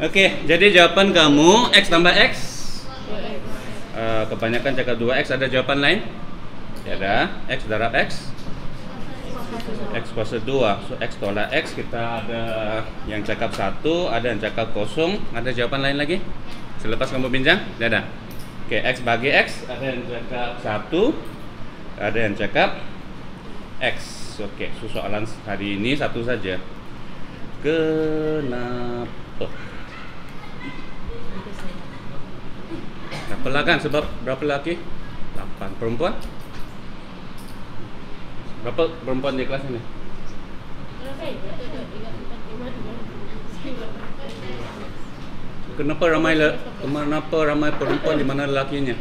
Oke, jadi jawaban kamu X tambah X. Kebanyakan cakap 2X, ada jawaban lain? Ya ada, X darab X. X kuasa 2, so X tolak X. Kita ada yang cakap 1, ada yang cakap kosong. Ada jawaban lain lagi? Selepas kamu bincang? Ya ada. Oke, X bagi X, ada yang cakap 1, ada yang cakap X. Oke, so soalan hari ini satu saja. Kenapa? Kenapa kan? Sebab berapa laki? 8. Perempuan? Berapa perempuan di kelas ini? Kenapa ramai perempuan di mana lelakinya?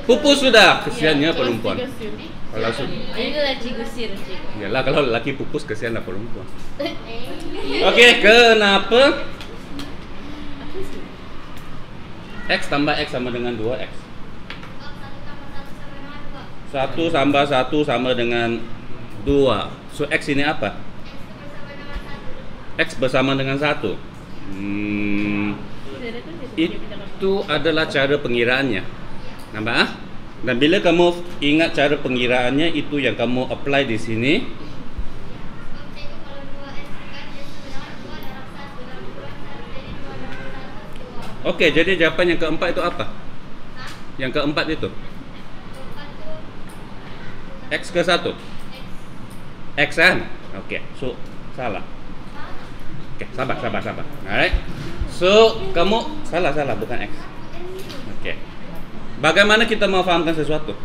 Pupus sudah. Kesiannya perempuan. Kalau yalah, kalau lelaki pupus kesianlah perempuan. Oke, kenapa X tambah X sama dengan 2X? 1 tambah 1 sama dengan 2. So X ini apa? X bersama dengan 1. Itu adalah cara pengiraannya. Nampak? Dan bila kamu ingat cara pengiraannya, itu yang kamu apply di sini. Oke, jadi jawapan yang keempat itu apa? Yang keempat itu X ke 1. X kan? Oke, so salah. Oke, sabar. Alright. So, kamu salah, bukan X. Oke. Bagaimana kita mau fahamkan sesuatu?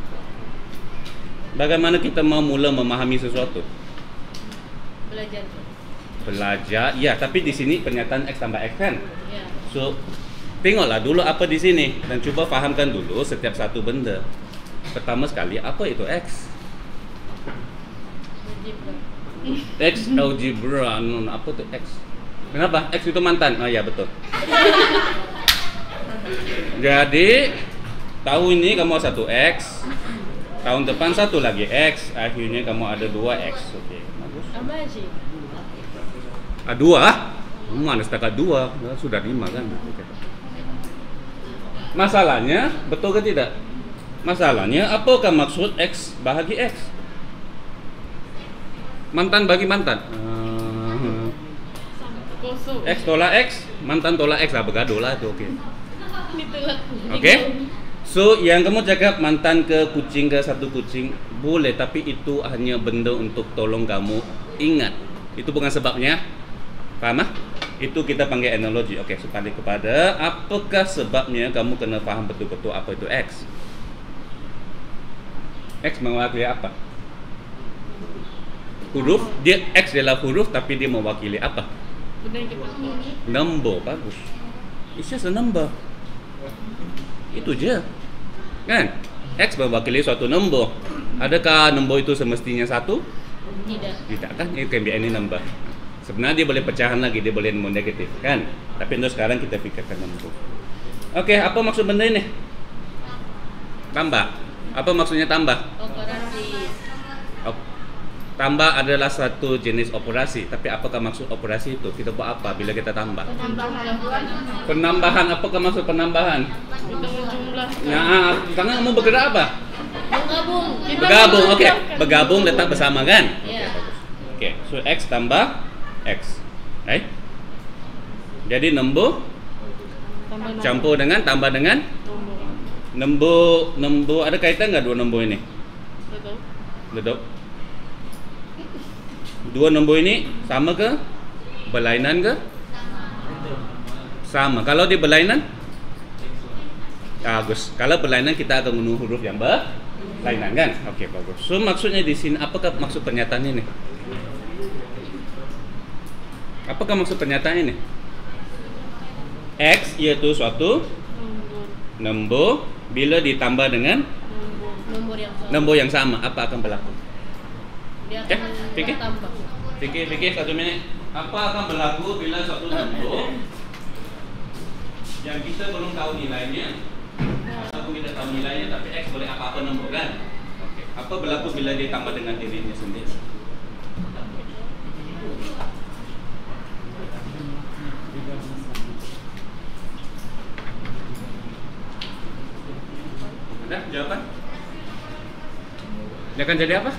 Bagaimana kita mau mula memahami sesuatu? Belajar. Ya, tapi di sini pernyataan X tambah X kan? Ya. So, tengoklah dulu apa di sini dan coba fahamkan dulu setiap satu benda. Pertama sekali, apa itu X? X algebra. Apa itu X? Kenapa? X itu mantan. Oh ya, betul. Jadi tahun ini kamu 1X, tahun depan 1 lagi X, akhirnya kamu ada 2X. Oke, bagus. A2? Mana setakat 2? Sudah 5 kan? Oke. Masalahnya, betul ke tidak? Masalahnya, apakah maksud X bahagi X? Mantan bagi mantan. X tolak X, mantan tolak X lah, bergaduh lah itu. Oke. So yang kamu cakap mantan ke kucing ke satu kucing boleh, tapi itu hanya benda untuk tolong kamu ingat. Itu bukan sebabnya. Paham? Itu kita panggil analogi. Oke, kembali kepada apakah sebabnya kamu kena paham betul-betul apa itu X. X mewakili apa? Huruf. Dia X adalah huruf, tapi dia mewakili apa? Number. Bagus. It's just a number. Itu je. Kan? X mewakili suatu number. Adakah number itu semestinya 1? Tidak kan? It can be any number. Sebenarnya dia boleh pecahan lagi, dia boleh negatif kan? Tapi untuk sekarang kita fikirkan number. Oke, apa maksud benda ini? Tambah. Apa maksudnya tambah? Operasi. Tambah adalah satu jenis operasi, tapi apakah maksud operasi itu? Kita buat apa bila kita tambah? Penambahan. Apakah maksud penambahan? Nah, tangan kamu bergerak apa? Bergabung. Oke. Bergabung letak bersama kan? Oke. So X tambah X. Right? Jadi number campur dengan tambah dengan number ada kaitan nggak dua number ini? Betul. Dua nombor ini sama ke? Berlainan ke? Sama. Kalau dia berlainan? Bagus. Kalau berlainan kita akan guna huruf yang berlainan kan? Okey, bagus. So maksudnya di sini apakah maksud pernyataan ini? Apakah maksud pernyataan ini? X iaitu suatu nombor bila ditambah dengan nombor yang sama, apa akan berlaku? Fikir 1 minit. Apa akan berlaku bila suatu nombor yang kita belum tahu nilainya, ataupun kita tahu nilainya tapi X boleh apa-apa nombor kan? Okay. Apa berlaku bila dia tambah dengan dirinya sendiri? Dah, jawaban. Dia akan jadi apa?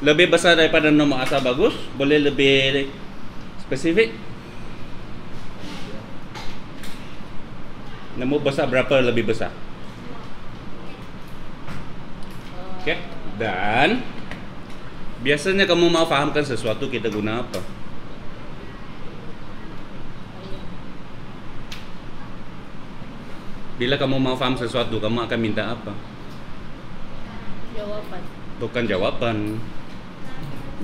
Lebih besar daripada nomor asal bagus. Boleh lebih spesifik? Nombor besar berapa lebih besar? Okey. Dan biasanya kamu mau fahamkan sesuatu, kita guna apa? Bila kamu mau faham sesuatu, kamu akan minta apa? Jawaban. Bukan jawaban.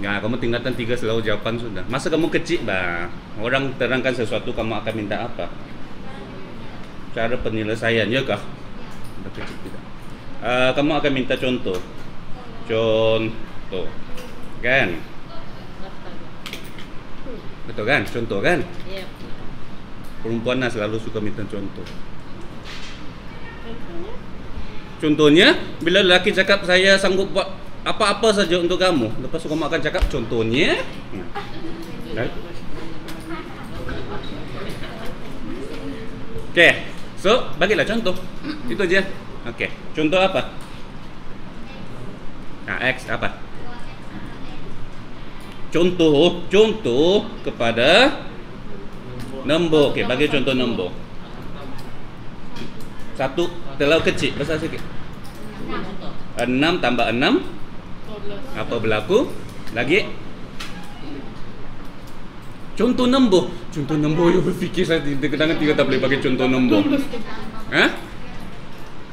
Ya, kamu tingkatan 3 selalu jawaban sudah. Masa kamu kecil bah, orang terangkan sesuatu, kamu akan minta apa? Cara penyelesaian, ya kah? Udah kecil tidak. Kamu akan minta contoh. Contoh. Kan? Betul kan? Contoh kan? Iya. Perempuan selalu suka minta contoh. Contohnya, bila lelaki cakap saya sanggup buat apa-apa saja untuk kamu, lepas tu kamu akan cakap contohnya. Okey, so bagilah contoh. Itu aja. Okey, contoh apa? X apa? Contoh kepada nombor. Okey, bagi contoh nombor. 1 terlalu kecil, besar sikit. 6 tambah 6 apa berlaku? Lagi contoh nombor. Contoh nombor, you berfikir saya kadang-kadang 3 tak boleh bagi contoh nombor.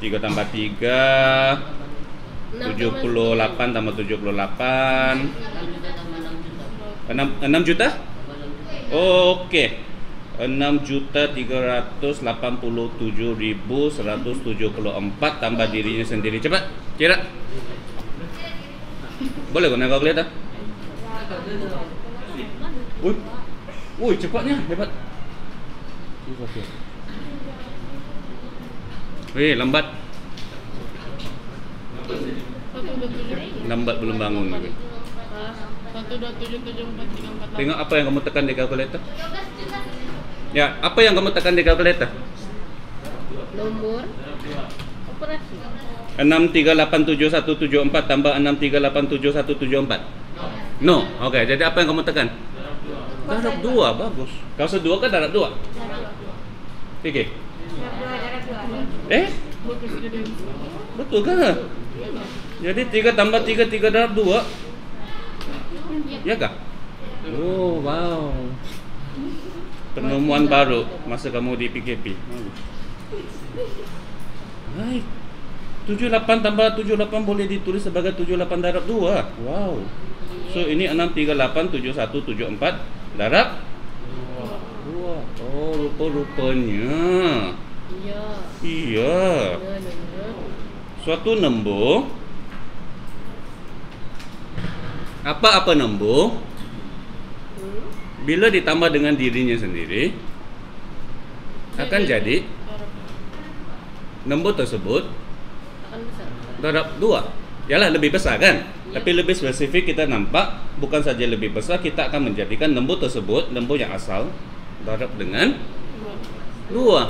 3 tambah 3 78 tambah 78 6 juta? Okey. 6.387.174 tambah dirinya sendiri. Cepat, kira. Boleh guna kalkulator? Woi, cepatnya, hebat. Weh, lambat. Lambat belum bangun lagi. 1, 2, 7, 7, 4, 3, 4, 8. Tengok apa yang kamu tekan di kalkulator. Ya, apa yang kamu tekan di kalkulator? Nomor operasi. 6387174 tambah 6387174. No, okey. Jadi apa yang kamu tekan? Darab 2, bagus. Kalau sedua kan darab 2. Fikir. Betul ke? Jadi 3 tambah 3, 3 darab 2. Ya kah? Oh, wow. Penemuan baru masa kamu di PKP. Hai. 78 tambah 78 boleh ditulis sebagai 78 darab 2. Wow. So ini 6387174 darab 2. Oh, rupa-rupanya. Iya. Iya. Suatu nombor. Apa-apa nombor bila ditambah dengan dirinya sendiri akan jadi nombor tersebut Akan besar. darab 2. Yalah, lebih besar kan? Ya. Tapi lebih spesifik kita nampak bukan saja lebih besar, kita akan menjadikan nombor tersebut, nombor yang asal darab dengan 2.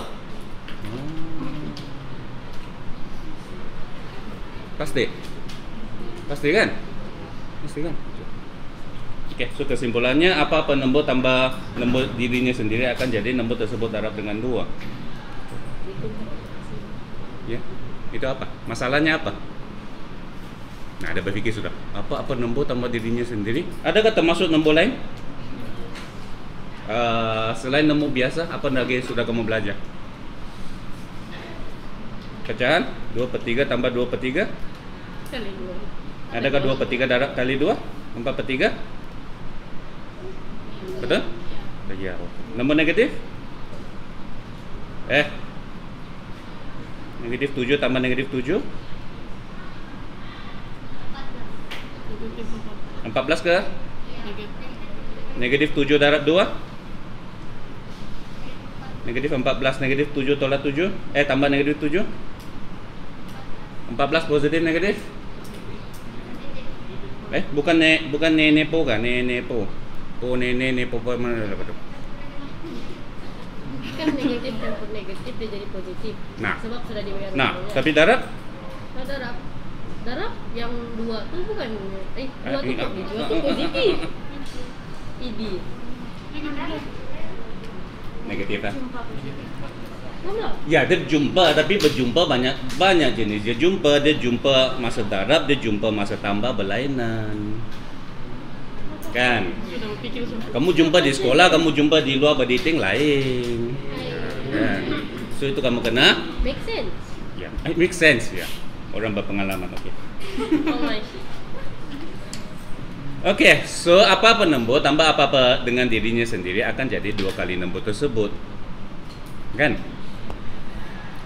Pasti? Pasti kan? Pasti kan? Okey, so kesimpulannya apa-apa nombor tambah nombor dirinya sendiri akan jadi nombor tersebut darab dengan 2. Ya. Itu apa? Masalahnya apa? Nah, ada berfikir sudah. Apa-apa nombor tambah dirinya sendiri? Adakah termasuk nombor lain? Selain nombor biasa, apa lagi sudah kamu belajar? Pecahan 2/3 tambah 2/3 Kali 2. Adakah 2/3 darab kali 2? 4/3? Betul? Ya. Nombor negatif? Negatif 7 tambah negatif 7 14 ke? Negatif 7 darab 2 negatif 14, negatif 7 tolak 7 tambah negatif 7 14 positif negatif bukan nepo kan? Nepo. Oh, nepo mana dapat tu? Kan negatif input negatif dia jadi positif. Nah. Sebab sudah dibayar. Nah, tapi darab Nah, darab yang 2 tuh bukan 2 tuh iya. 2 tuh positif. Ini. negatif kan? Mana? Ya, dia jumpa, tapi berjumpa banyak jenis. Dia jumpa masa darab, dia jumpa masa tambah berlainan. Kan? Sudah berpikir semua. Kamu jumpa di sekolah, kamu jumpa di luar berdating lain. Kan? So itu kamu kena Make sense. ya, make sense ya. Orang berpengalaman, oke. Oh my shit. Oke, so apa penembus tambah apa-apa dengan dirinya sendiri akan jadi 2 kali nembus tersebut. Kan?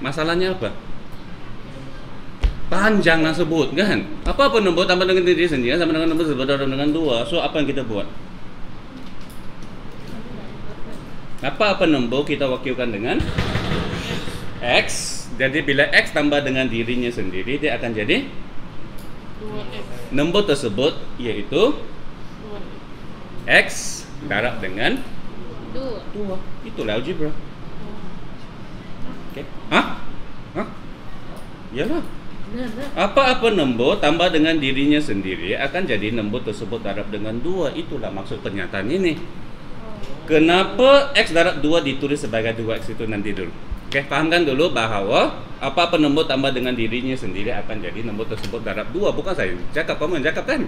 Masalahnya apa? Panjang lah sebut kan? Apa penembus tambah dengan diri sendiri sama dengan nembus tersebut dengan 2. So apa yang kita buat? Apa penembus kita wakilkan dengan X. Jadi bila X tambah dengan dirinya sendiri dia akan jadi 2x. nembus tersebut yaitu 2x. X darab dengan 2. 2. Itulah algebra. Oke. Hah? Iyalah. Nah. Apa-apa nembus tambah dengan dirinya sendiri akan jadi nembus tersebut darab dengan 2. Itulah maksud pernyataan ini. Kenapa X darab 2 ditulis sebagai 2X itu nanti dulu. Oke, pahamkan dulu bahwa apa nembus tambah dengan dirinya sendiri akan jadi nembus tersebut darab 2. Bukan saya cakap, kamu yang cakap kan?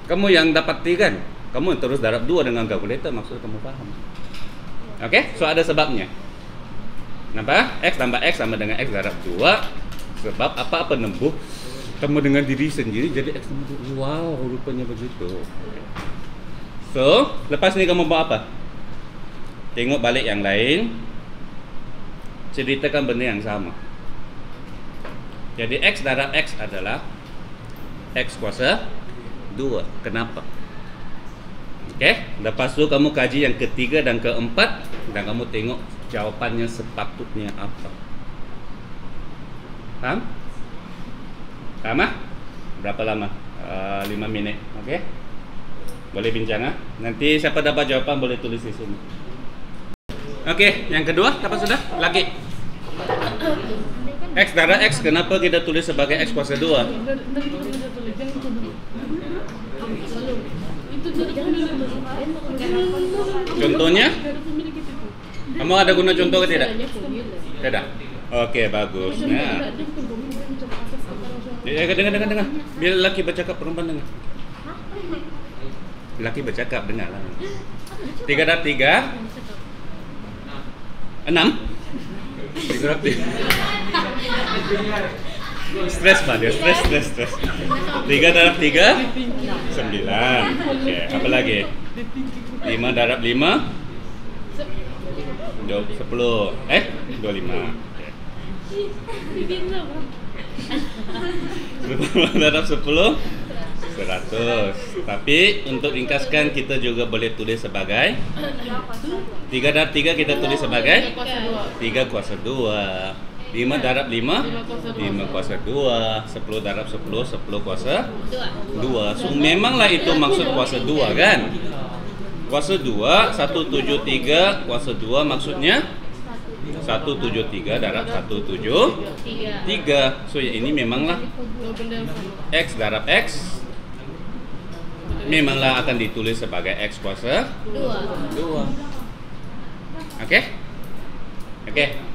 Kamu yang dapati kan? Kamu terus darab 2 dengan kalkulator, maksud kamu paham. Oke, so ada sebabnya. Kenapa? X tambah X sama dengan X darab 2. Sebab apa nembus tambah dengan diri sendiri jadi X tambah 2. Wow, rupanya begitu. So, lepas ni kamu buat apa? Tengok balik yang lain. Ceritakan benda yang sama. Jadi X darab X adalah X kuasa 2. Kenapa? Oke, lepas tu kamu kaji yang ketiga dan keempat dan kamu tengok jawapannya sepatutnya apa. Paham? Paham? Berapa lama? 5 minit. Oke? Boleh bincang ah. Nanti siapa dapat jawapan boleh tulis di sini. Oke, yang kedua apa sudah? Lagi. X darab X kenapa kita tulis sebagai X kuasa 2? Contohnya? Kamu ada guna contoh ke tidak? Tidak. Oke, bagus. Nah. Dengar. Bila lelaki bercakap perempuan dengar. Lelaki bercakap dengar lah. 3 darab 3 6. 3 darab 3. Stres Pak, dia stres. 3 darab 3 9. Oke, apa lagi? 5 darab 5 10. 25. Oke. 10 darab 10 100. Tapi untuk ringkaskan kita juga boleh tulis sebagai 3 darab 3 kita tulis sebagai 3 kuasa 2. 5 darab 5 5 kuasa 2. 10 darab 10 10 kuasa 2. So memanglah itu maksud kuasa 2 kan? Kuasa 2 173 kuasa 2 maksudnya 173 darab 173. So ya ini memanglah X darab X memanglah akan ditulis sebagai X kuasa 2. Oke?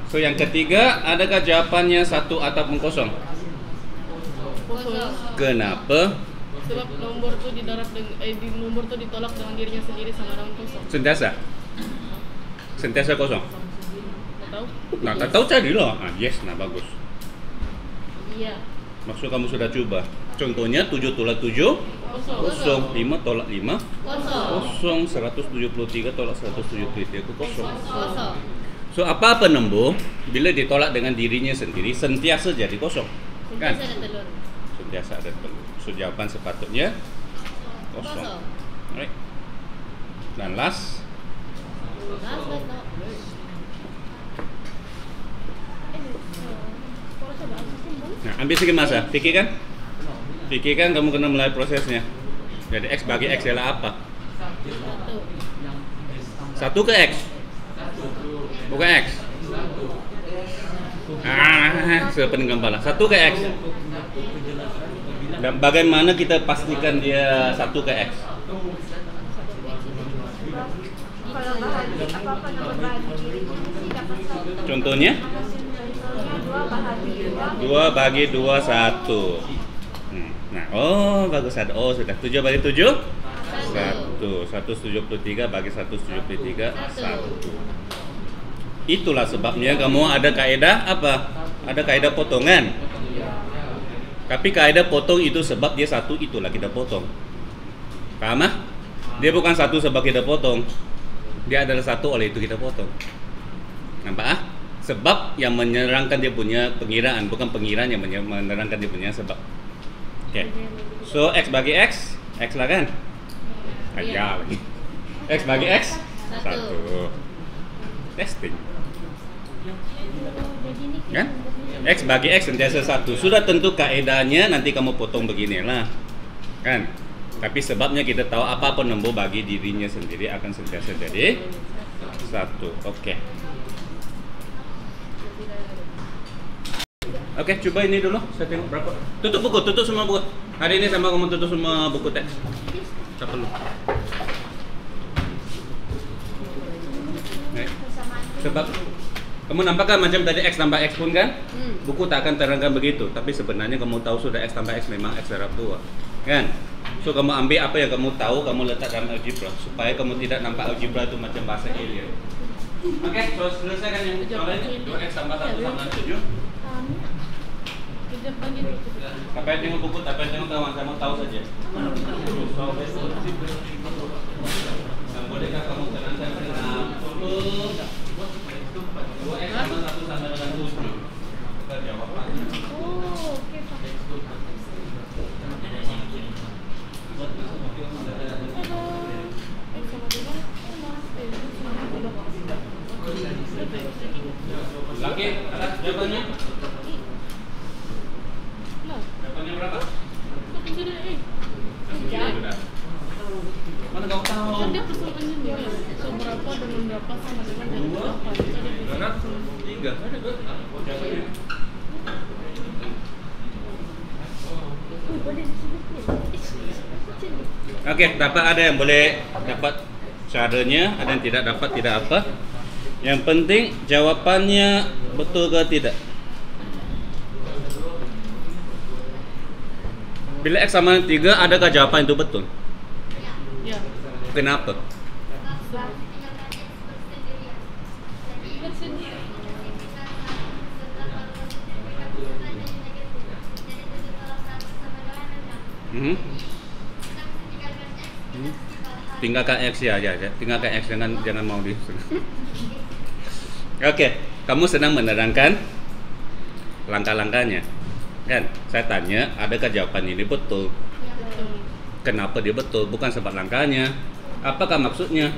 So yang ketiga, adakah jawapannya 1 ataupun kosong? Kenapa? Sebab nomor tu didarab di nomor tu ditolak dengan dirinya sendiri sama dengan kosong. Sentiasa kosong. Tak tahu? Nah, tak tahu carilah. Yes, nah bagus. Iya. Maksud kamu sudah coba. Contohnya 7 tolak 7 kosong, 5 tolak 5 kosong, 173 tolak 173 itu kosong. So apa penembus bila ditolak dengan dirinya sendiri sentiasa jadi kosong, kan? Sentiasa ada telur. So jawapan sepatutnya kosong. Alright. Dan last. Nah, ambil sedikit masa. Fikirkan kamu kena mulai prosesnya. Jadi X bagi X adalah apa? 1 ke X? Bukan X. Sepening kepala. 1 ke X. Dan bagaimana kita pastikan dia 1 ke X? Kalau bahagi apa-apa nomor bahagi diri sih dapat 1. Contohnya? 2 bahagi 2 1. Nah, bagus ada. Sudah 7 bagi 7? 1. 173 bagi 173 1. Itulah sebabnya kamu ada kaidah apa? Ada kaidah potongan. Tapi kaidah potong itu sebab dia 1, itulah kita potong. Paham? Dia bukan 1 sebab kita potong. Dia adalah 1, oleh itu kita potong. Nampak? Sebab yang menyerangkan dia punya pengiraan, bukan pengiraan yang menerangkan dia punya sebab. Oke. So X bagi X lah kan? Aja lagi. X bagi X 1. Testing. Kan? X bagi X sentiasa 1. Sudah tentu kaedahnya nanti kamu potong beginilah. Kan? Tapi sebabnya kita tahu apa nombor bagi dirinya sendiri akan sentiasa jadi 1. Oke. Oke, coba ini dulu. Saya tengok berapa. Tutup buku, tutup semua buku. Hari ini sama kamu tutup semua buku teks. Tak perlu. Sebab kamu nampakkan macam tadi X tambah X pun kan? Buku tak akan terangkan begitu. Tapi sebenarnya kamu tahu sudah X tambah X memang X darab 2. Kan? So kamu ambil apa yang kamu tahu, kamu letak dalam algebra supaya kamu tidak nampak algebra itu macam bahasa alien. Oke, so selesaikan yang soalnya 2X tambah 1 sama 7. Sampai tengok buku, sampai tengok kawan, saya mau tahu saja. Bolehkah kamu terangkan kenapa 2X sama 1 sama dengan 7? Kita jawabannya. Oke. Lagi, ada jawabannya? Jawabannya berapa? Mana kau tahu? Kan dia persoalannya nih, so berapa dengan berapa sama dengan 2, 3. Jawabannya. Oke, dapat ada yang boleh dapat caranya, ada yang tidak dapat tidak apa. Yang penting jawabannya betul ke tidak. Bila X sama 3, adakah jawaban itu betul? Ya. Kenapa? Tinggalkan X ya, tinggalkan X, jangan mau di. Oke, kamu sedang menerangkan langkah-langkahnya, kan? Saya tanya, adakah jawaban ini betul? Kenapa dia betul? Bukan sebab langkahnya. Apakah maksudnya?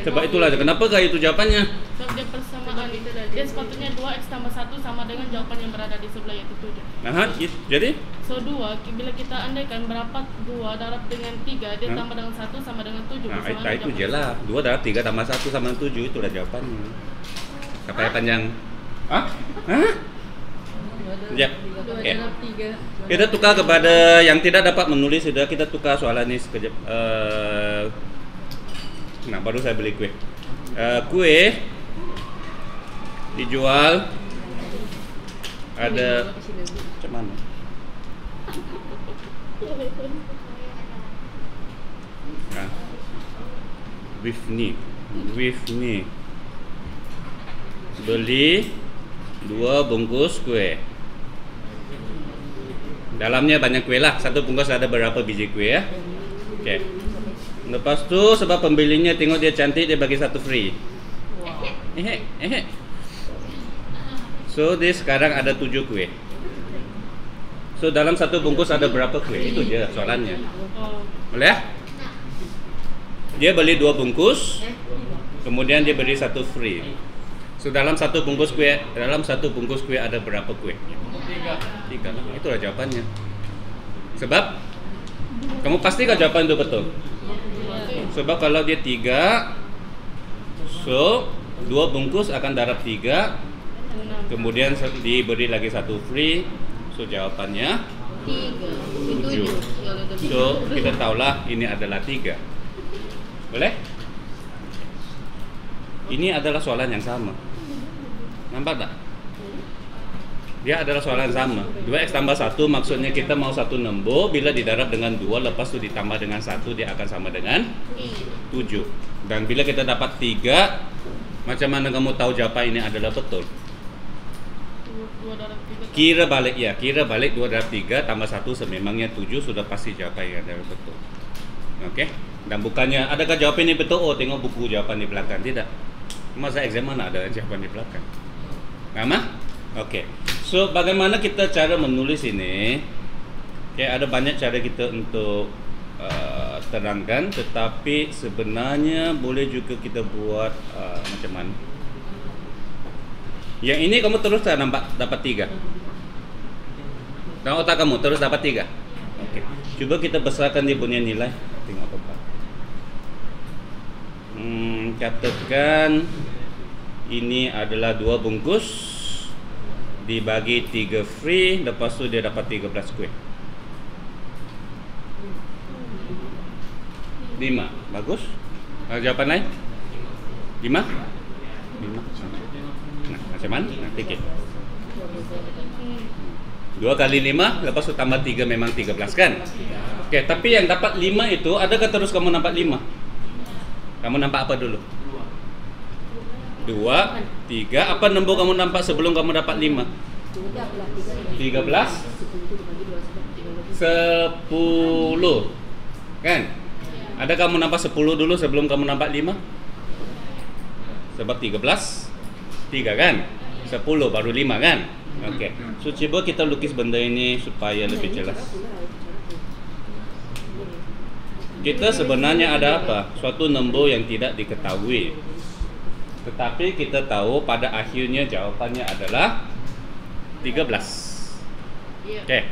Coba itulah, kenapakah itu jawabannya? Sebab dia persamaan, dia sepatutnya 2X tambah 1 sama dengan jawaban yang berada di sebelah yaitu 7. Jadi? So 2, bila kita andaikan berapa 2 darab dengan 3, dia tambah dengan 1 sama dengan 7. Nah, itu je lah. 2 darab 3 tambah 1 sama dengan 7, itulah jawabannya. Apa yang panjang? Hah? Ya. Okay. Kita tukar kepada yang tidak dapat menulis, sudah kita tukar soalan ini sekejap. Nah, baru saya beli kue. Kue dijual ada macam mana? Nah, with ni beli 2 bungkus kue. Dalamnya banyak kue lah. Satu bungkus ada berapa biji kue ya? Oke. Lepas tu sebab pembelinya tengok dia cantik, dia bagi 1 free. So dia sekarang ada 7 kue. So dalam satu bungkus ada berapa kue? Itu je soalannya. Boleh ya? Dia beli 2 bungkus, kemudian dia beri 1 free. So dalam satu bungkus kue ada berapa kue? 3. Itulah jawabannya. Sebab kamu pastikan jawaban itu betul. Sebab kalau dia 3, so 2 bungkus akan darab 3, Kemudian diberi lagi satu free. So jawabannya 7. So kita tahulah ini adalah 3. Boleh? Ini adalah soalan yang sama. Nampak tak? Dia adalah soalan sama. 2x tambah 1 maksudnya kita mau satu nombor, bila didarab dengan 2 lepas itu ditambah dengan 1 dia akan sama dengan 7. Dan bila kita dapat 3, macam mana kamu tahu jawapan ini adalah betul? 2 darab 3. Kira balik ya, kira balik 2 darab 3 tambah 1 sememangnya 7, sudah pasti jawapan yang adalah betul. Okey? Dan bukannya adakah jawapan ini betul? Oh, tengok buku jawapan di belakang. Tidak. Masa exam mana ada jawapan di belakang? Nama? Okey. So, bagaimana kita cara menulis ini? Okay, ada banyak cara kita untuk terangkan, tetapi sebenarnya boleh juga kita buat macam mana? Yang ini kamu terus tak nampak dapat 3. Dalam otak kamu terus dapat 3. Okey. Cuba kita besarkan dia punya nilai. Tengok apa. Katakan ini adalah 2 bungkus dibagi 3 free, lepas tu dia dapat 13 kuih. 5. Bagus. Jawapan lain? 5? 5. Nah, macam mana? Nah, fikir. 2 kali 5, lepas tu tambah 3 memang 13 kan? Okey, tapi yang dapat 5 itu, adakah terus kamu nampak 5? Kamu nampak apa dulu? 2, 3. Apa nombor kamu nampak sebelum kamu dapat 5? 13 10. Kan? Ada kamu nampak 10 dulu sebelum kamu nampak 5? Sebab 13 3 kan? 10 baru 5 kan? Okey. So cuba kita lukis benda ini supaya lebih jelas. Kita sebenarnya ada apa? Suatu nombor yang tidak diketahui. Tetapi kita tahu pada akhirnya jawapannya adalah 13. Okey.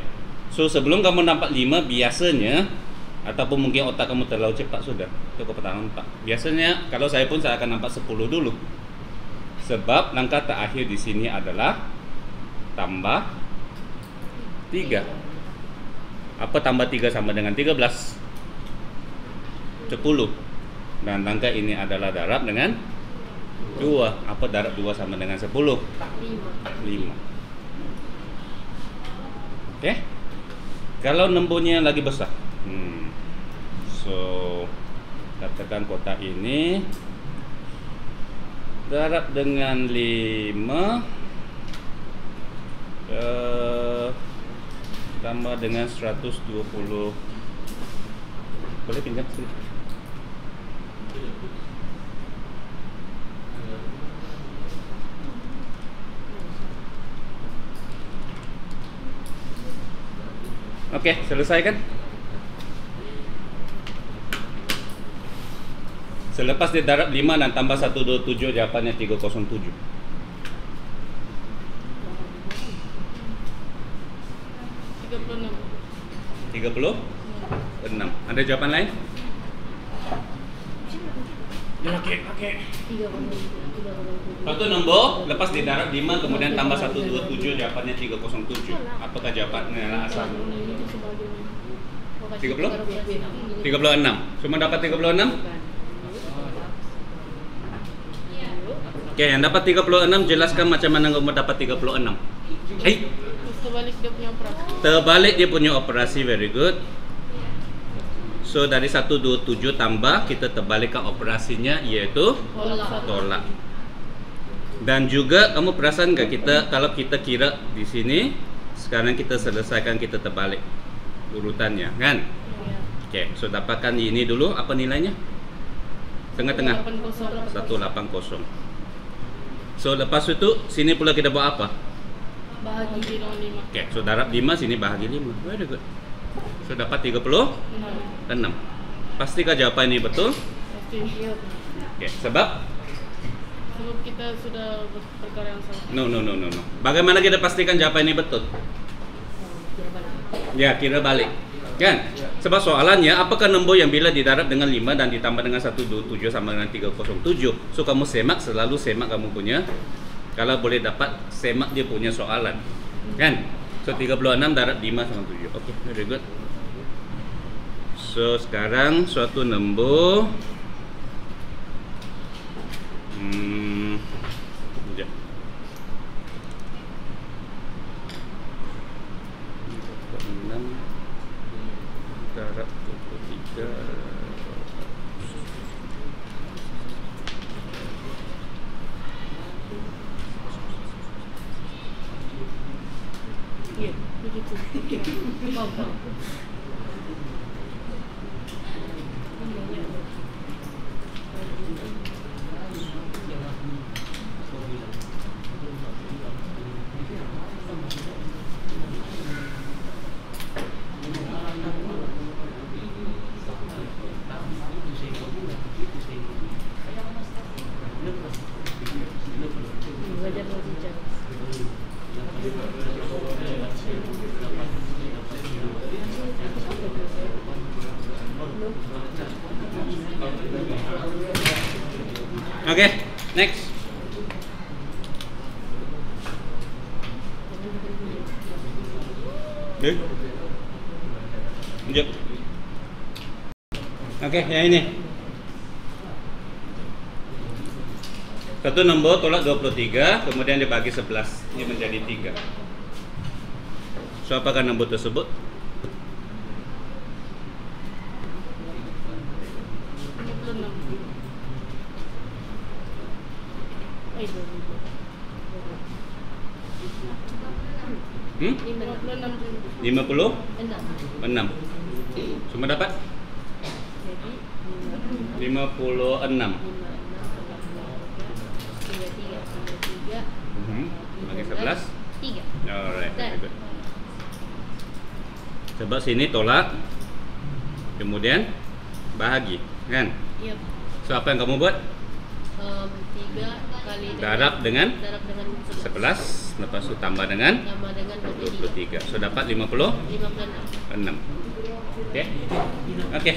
So sebelum kamu nampak 5 biasanya, ataupun mungkin otak kamu terlalu cepat sudah, itu kau pernah nampak. Biasanya kalau saya pun saya akan nampak 10 dulu. Sebab langkah terakhir di sini adalah tambah 3. Apa tambah 3 sama dengan 13? 10. Dan langkah ini adalah darab dengan 2. Apa darab 2 sama dengan 10? 5. Okey. Kalau nombornya lagi besar. So katakan kotak ini darab dengan 5 tambah dengan 120. Boleh pinjam sedikit? Okey, selesai kan? Selepas dia darab 5 dan tambah 127, jawapannya 307. 36. Ada jawapan lain? Okey. Satu nombor lepas didarab 5 kemudian tambah 127, jawapannya 307. Apakah jawapannya asal? 30? 36. Cuma dapat 36? Okey, yang dapat 36 jelaskan macam mana kamu dapat 36. Terbalik dia punya operasi. Terbalik dia punya operasi, very good. So dari 127 tambah, kita terbalikkan operasinya, iaitu tolak. Dan juga kamu perasan enggak kita kalau kita kira di sini, sekarang kita selesaikan, kita terbalik urutannya, kan? Okey, so dapatkan ini dulu, apa nilainya? Tengah-tengah. 180. So lepas itu sini pula kita buat apa? Bahagi dengan 5. Okey, so darab 5, sini bahagi 5. Very good. So dapat 36. Pastikah jawapan ini betul? Pasti. Okey, sebab kita sudah perkara yang sama. No. Bagaimana kita pastikan jawapan ini betul? Ya, kira balik. Kan? Sebab soalannya, apakah nombor yang bila didarab dengan 5 dan ditambah dengan 127 sama dengan 307? So kamu semak, selalu semak kamu punya Kalau boleh dapat semak dia punya soalan. Kan? So 36 darab 5 sama 7. Oke, very good. So sekarang suatu nombor sekejap. 6 darab 23. Ya, begitu. Apa? Oke, next. Lanjut. Oke, yang ini. Satu nombor tolak 23, kemudian dibagi 11. Ini menjadi 3. So, apakah nombor tersebut? Hmm? 56. Semua dapat? 56. Bagi 11. 3. Alright, very good. Coba sini tolak, kemudian bahagi, kan? Yep. So apa yang kamu buat? 3 kali Darab dengan 11. 11, lepas itu tambah dengan Tambah dengan 23. 23. So dapat 56. 56. Oke. Oke.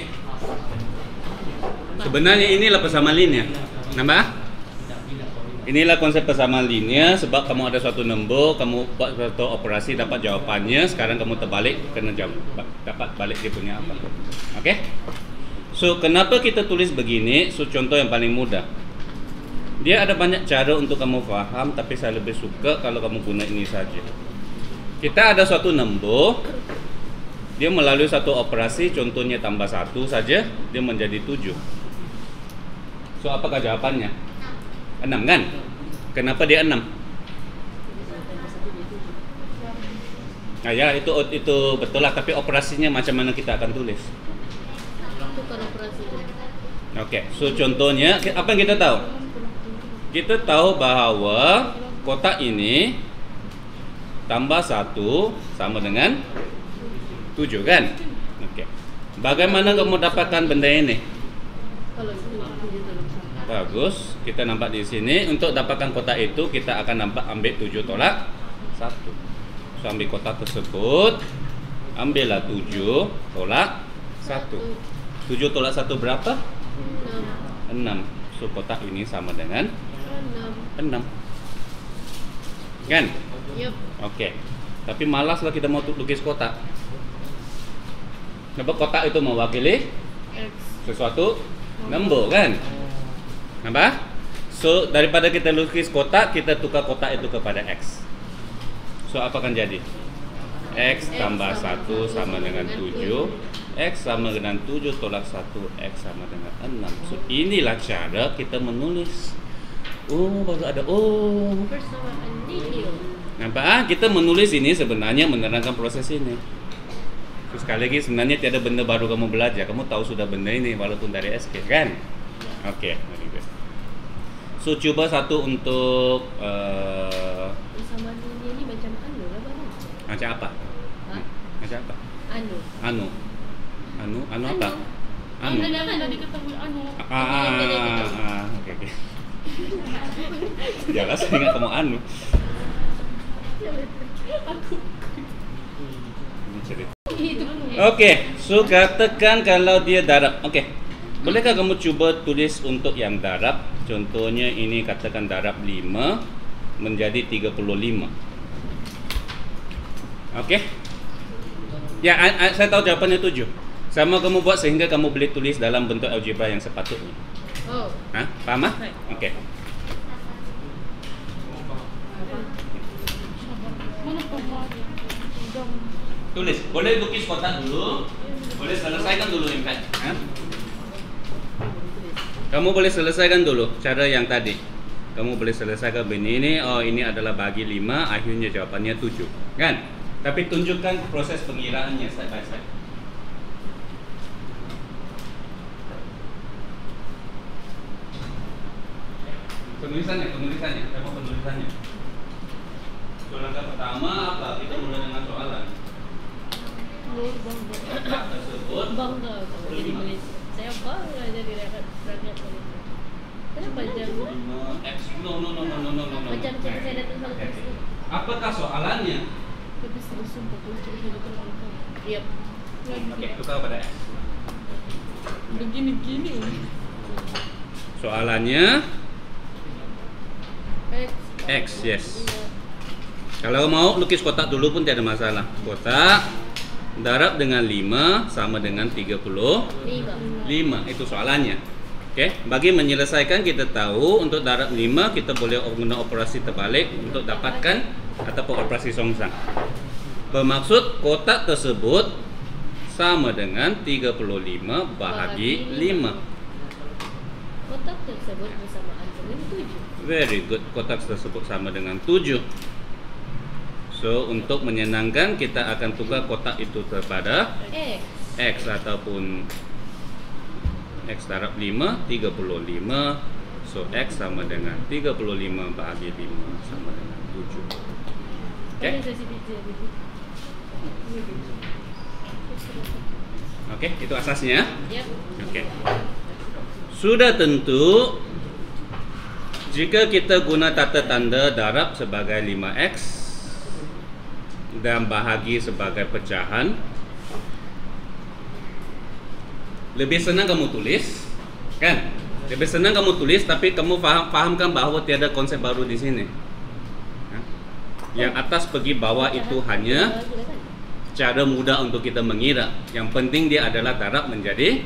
Sebenarnya inilah persamaan linear. Nambah? Inilah konsep persamaan linear. Sebab kamu ada suatu nombor, kamu buat suatu operasi dapat jawapannya. Sekarang kamu terbalik, kena jawab, dapat balik dia punya apa. Oke? So kenapa kita tulis begini? So contoh yang paling mudah. Dia ada banyak cara untuk kamu faham, tapi saya lebih suka kalau kamu guna ini saja. Kita ada suatu nombor, dia melalui satu operasi, contohnya tambah 1 saja, dia menjadi 7. So apakah jawabannya? 6 kan? Kenapa dia 6? Nah ya, itu betul lah, tapi operasinya macam mana kita akan tulis? Tukar operasi. Oke, so contohnya apa yang kita tahu? Kita tahu bahwa kotak ini tambah 1 sama dengan 7 kan? Oke. Bagaimana kamu dapatkan benda ini? Kalau itu Bagus, kita nampak di sini. Untuk dapatkan kotak itu kita akan ambil 7 tolak 1. So ambil kotak tersebut, ambillah 7 tolak 1. 7 tolak 1 berapa? 6. So kotak ini sama dengan 6. Kan? Yup. Oke. Tapi malaslah kita mau lukis kotak. Sebab kotak itu mewakili X. sesuatu nombor kan? Nampak? So daripada kita lukis kotak, kita tukar kotak itu kepada X. So apa akan jadi? X tambah 1 sama dengan 7. X sama dengan 7 tolak 1. X sama dengan 6. So inilah cara kita menulis. Oh, baru ada Persamaan linear. Nampak? Kita menulis ini sebenarnya menerangkan proses ini. Terus sekali lagi sebenarnya tiada benda baru kamu belajar. Kamu tahu sudah benda ini walaupun dari SK kan? Oke, very good. So coba satu untuk Persamaan linear ni macam anu lah baru. macam apa? Ha? Macam apa? Anu. Anu apa? Anu. Tadi ketahui anu. Oke. Jelas ingat kamu anu. Ini cerita. Oke, so katakan kalau dia darab. Oke. Bolehkah kamu cuba tulis untuk yang darab? Contohnya ini katakan darab 5. menjadi 35. Oke? Ya, saya tahu jawabannya 7. Sama kamu buat sehingga kamu boleh tulis dalam bentuk algebra yang sepatutnya. Oh. Hah? Paham? Oke. Mana pembahagian? Tulis. Boleh lukis kotak dulu. Boleh selesaikan dulu yang tadi. Hah? Kamu boleh selesaikan dulu cara yang tadi. Kamu boleh selesaikan begini. Oh, ini adalah bagi 5. Akhirnya jawabannya 7. Kan? Tapi tunjukkan proses pengiraannya step by step. Penulisannya. Kamu penulisannya. Langkah pertama apa? Kita mulai dengan soalan. Kotak tersebut Bangga kalau jadi Malaysia. Saya bangga jadi rakyat Malaysia. Kenapa jangan? X. No. Macam saya datang sama Kristen. Apakah soalannya? Tapi saya sumpah kalau saya datang sama Kristen. Yap. Oke, tukar pada X. Begini-gini. Soalannya X, yes. Kalau mau lukis kotak dulu pun tidak ada masalah. Kotak darab dengan 5 sama dengan 35. Itu soalannya. Oke, bagi menyelesaikan kita tahu untuk darab 5 kita boleh menggunakan operasi terbalik untuk dapatkan ataupun operasi songsang. Bermaksud kotak tersebut sama dengan 35 bahagi 5. Kotak tersebut bersamaan dengan 7. Very good, kotak tersebut sama dengan 7. So, untuk menyenangkan kita akan tukar kotak itu kepada X ataupun X darab 5, 35. So, X sama dengan 35 bahagi 5 sama dengan 7. Oke? Oke, itu asasnya. Oke. Sudah tentu jika kita guna tata tanda darab sebagai 5X dan bahagi sebagai pecahan, lebih senang kamu tulis, kan? Lebih senang kamu tulis, tapi kamu fahamkan bahwa tiada konsep baru di sini. Yang atas pergi bawah itu hanya cara mudah untuk kita mengira. Yang penting dia adalah darab menjadi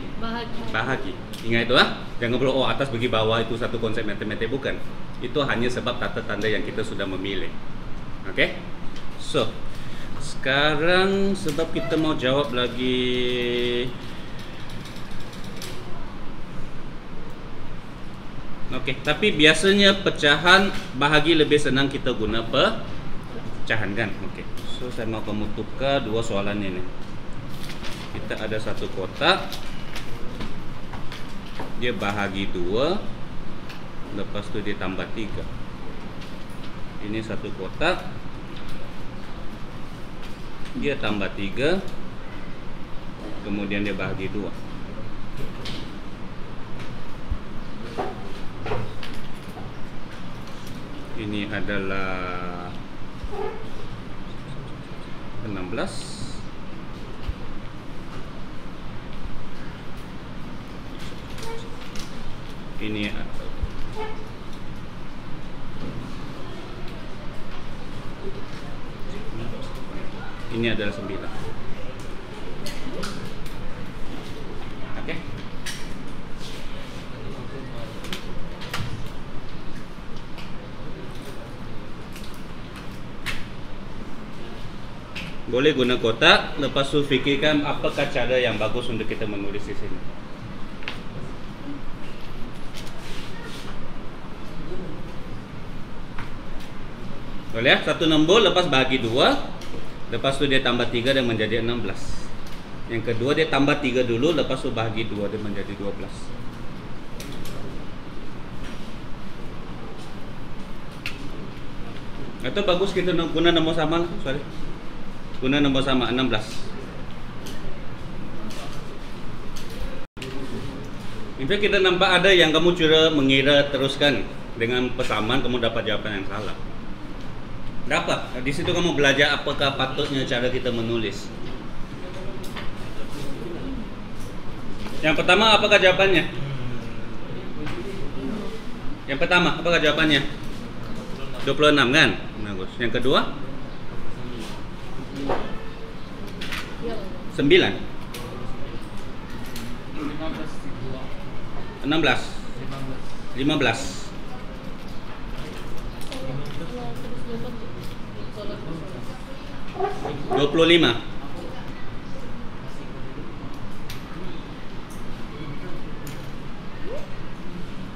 bahagi. Ingat itu jangan perlu atas pergi bawah itu satu konsep matematik, bukan. Itu hanya sebab tata tanda yang kita sudah memilih. Oke? So, sekarang sebab kita mau jawab lagi. Oke, tapi biasanya pecahan bahagi lebih senang kita guna pecahan, kan? Oke. So, saya mau kamu tukar dua soalan ini. Kita ada satu kotak. Dia bahagi 2. Lepas itu dia tambah 3. Ini satu kotak. Dia tambah 3. Kemudian dia bahagi 2. Ini adalah 16. Ini adalah 9. Oke. Boleh guna kotak, lepas tu fikirkan apakah cara yang bagus untuk kita menulis di sini. Boleh ya? Satu nombor lepas bagi 2. Lepas tu dia tambah 3 dan menjadi 16. Yang kedua dia tambah 3 dulu, lepas tu bagi 2 dan menjadi 12. Atau bagus kita guna nombor sama lah. Sorry. Guna nombor sama 16. Ini kita nampak ada yang kamu cura mengira teruskan dengan persamaan kamu dapat jawaban yang salah. Dapat. Di situ kamu belajar apakah patutnya cara kita menulis. Yang pertama apakah jawabannya? Yang pertama apakah jawabannya? 26 kan? Bagus. Yang kedua? 9. 16. 15. 25.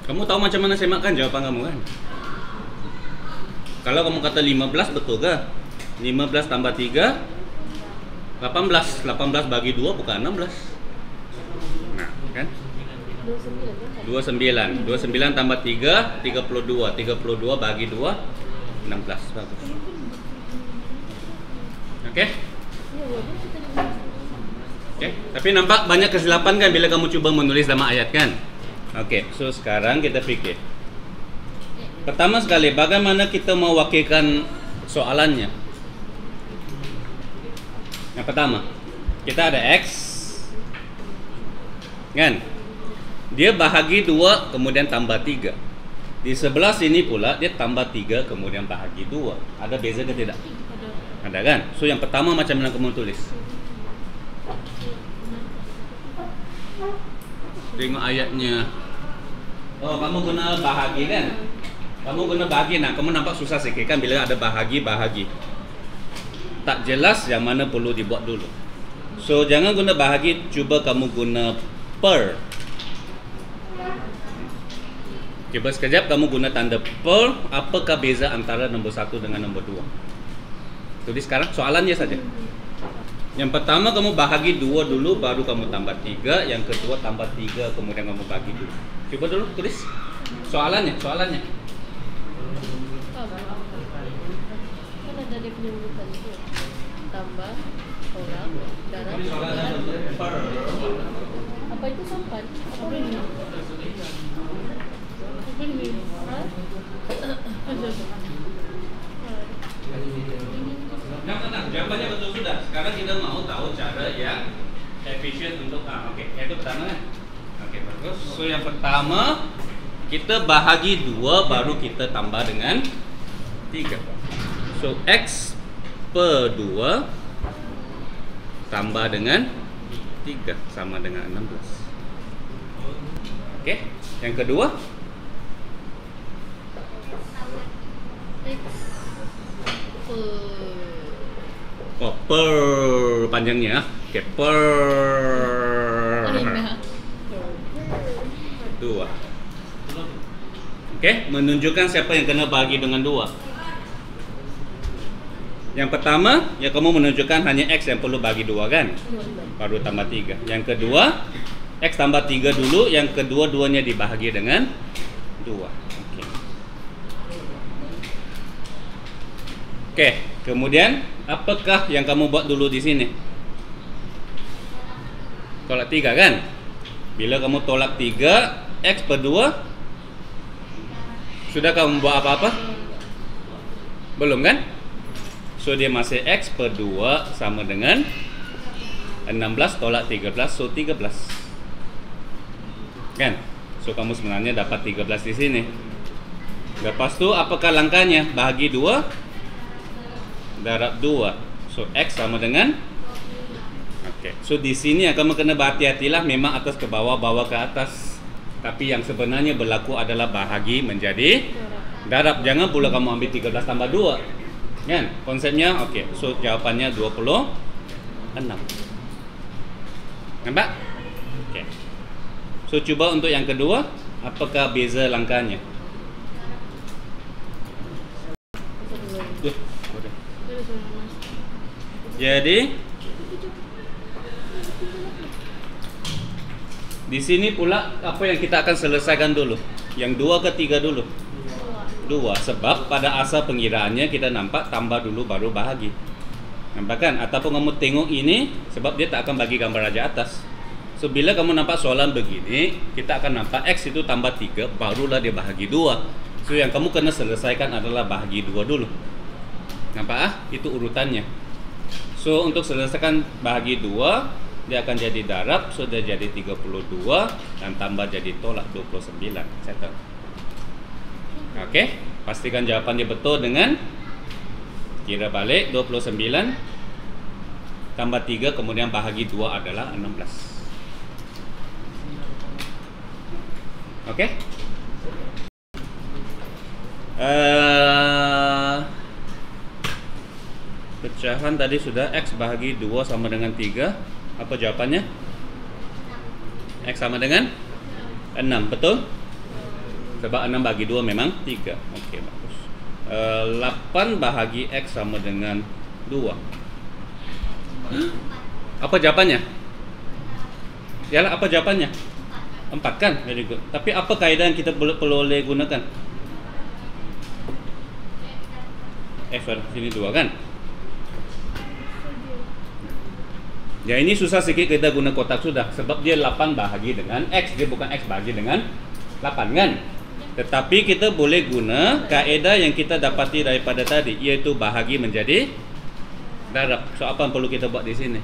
Kamu tahu macam mana semakan jawapan kamu kan? Kalau kamu kata 15 betul ke? 15 tambah 3 18. 18 bagi 2 bukan 16. Nah, kan? 29. 29 tambah 3 32. 32 bagi 2 16. Bagus. Oke? Oke, tapi nampak banyak kesilapan kan bila kamu coba menulis nama ayat kan? Oke, so sekarang kita pikir. Pertama sekali, bagaimana kita mewakilkan soalannya? Yang pertama, kita ada X kan? Dia bahagi 2 kemudian tambah 3. Di sebelah sini pula dia tambah 3 kemudian bahagi 2. Ada beza ke tidak? Ada kan? So yang pertama macam mana kamu tulis? Tengok ayatnya. Oh, kamu guna bahagi kan? Kamu guna bahagi, nah kamu nampak susah sikit kan bila ada bahagi-bahagi. Tak jelas yang mana perlu dibuat dulu. So jangan guna bahagi, cuba kamu guna per. Cuba sekejap kamu guna tanda per. Apakah beza antara nombor 1 dengan nombor 2? Tulis sekarang soalannya saja. Yang pertama kamu bahagi 2 dulu, baru kamu tambah 3. Yang kedua tambah 3 kemudian kamu bagi 2. Coba dulu tulis soalannya. Kan ada dia punya urutan itu. Tambah, tolak, darab. Apa itu sampan? Apa ini? Apa ini? Nah, jawabannya betul sudah. Sekarang kita mau tahu cara yang efisien untuk oke, itu pertama kan? Oke, bagus. So yang pertama kita bahagi 2 baru kita tambah dengan 3. So X per 2 tambah dengan 3 sama dengan 16. Oke, yang kedua X per panjangnya. Oke, per 2. Oke, menunjukkan siapa yang kena bahagi dengan 2. Yang pertama, ya kamu menunjukkan hanya X yang perlu bagi 2 kan? Baru tambah 3. Yang kedua, X tambah 3 dulu. Yang kedua-duanya dibahagi dengan 2. Oke, kemudian apakah yang kamu buat dulu di sini? Tolak 3 kan? Bila kamu tolak 3, X per 2, sudah kamu buat apa-apa? Belum kan? So dia masih X per 2 sama dengan 16 tolak 13, so 13 kan? So kamu sebenarnya dapat 13 di sini. Lepas tu apakah langkahnya? Bahagi 2 darab 2. So X sama dengan so di sini kamu kena berhati-hatilah, memang atas ke bawah, bawah ke atas. Tapi yang sebenarnya berlaku adalah bahagi menjadi darab. Jangan pula kamu ambil 13 tambah 2. Kan? Konsepnya so jawapannya 26. Nampak? So coba untuk yang kedua, apakah beza langkahnya? Jadi di sini pula apa yang kita akan selesaikan dulu? Yang 2 ke 3 dulu? 2, sebab pada asal pengiraannya kita nampak tambah dulu baru bahagi. Nampak kan? Ataupun kamu tengok ini, sebab dia tak akan bagi gambar raja atas. So bila kamu nampak soalan begini, kita akan nampak X itu tambah 3, barulah dia bahagi 2. So yang kamu kena selesaikan adalah bahagi 2 dulu. Nampak Itu urutannya. So untuk selesaikan bahagi 2, dia akan jadi darab, so dia jadi 32 dan tambah jadi tolak 29. Settle. Oke. Pastikan jawapan dia betul dengan kira balik 29 tambah 3 kemudian bahagi 2 adalah 16. Oke? Pecahan tadi sudah X bahagi 2 sama dengan 3. Apa jawabannya? X sama dengan 6, betul? Sebab 6 bagi 2 memang 3. Oke, bagus. 8 bahagi X sama dengan 2. Apa jawabannya? Yalah, apa jawabannya? 4 kan? Very good. Tapi apa kaedah yang kita perlu gunakan? Sini 2 kan? Ya ini susah sedikit kita guna kotak sudah. Sebab dia 8 bahagi dengan X. Dia bukan X bahagi dengan 8 kan? Tetapi kita boleh guna kaedah yang kita dapati daripada tadi, iaitu bahagi menjadi darab. So apa yang perlu kita buat di sini?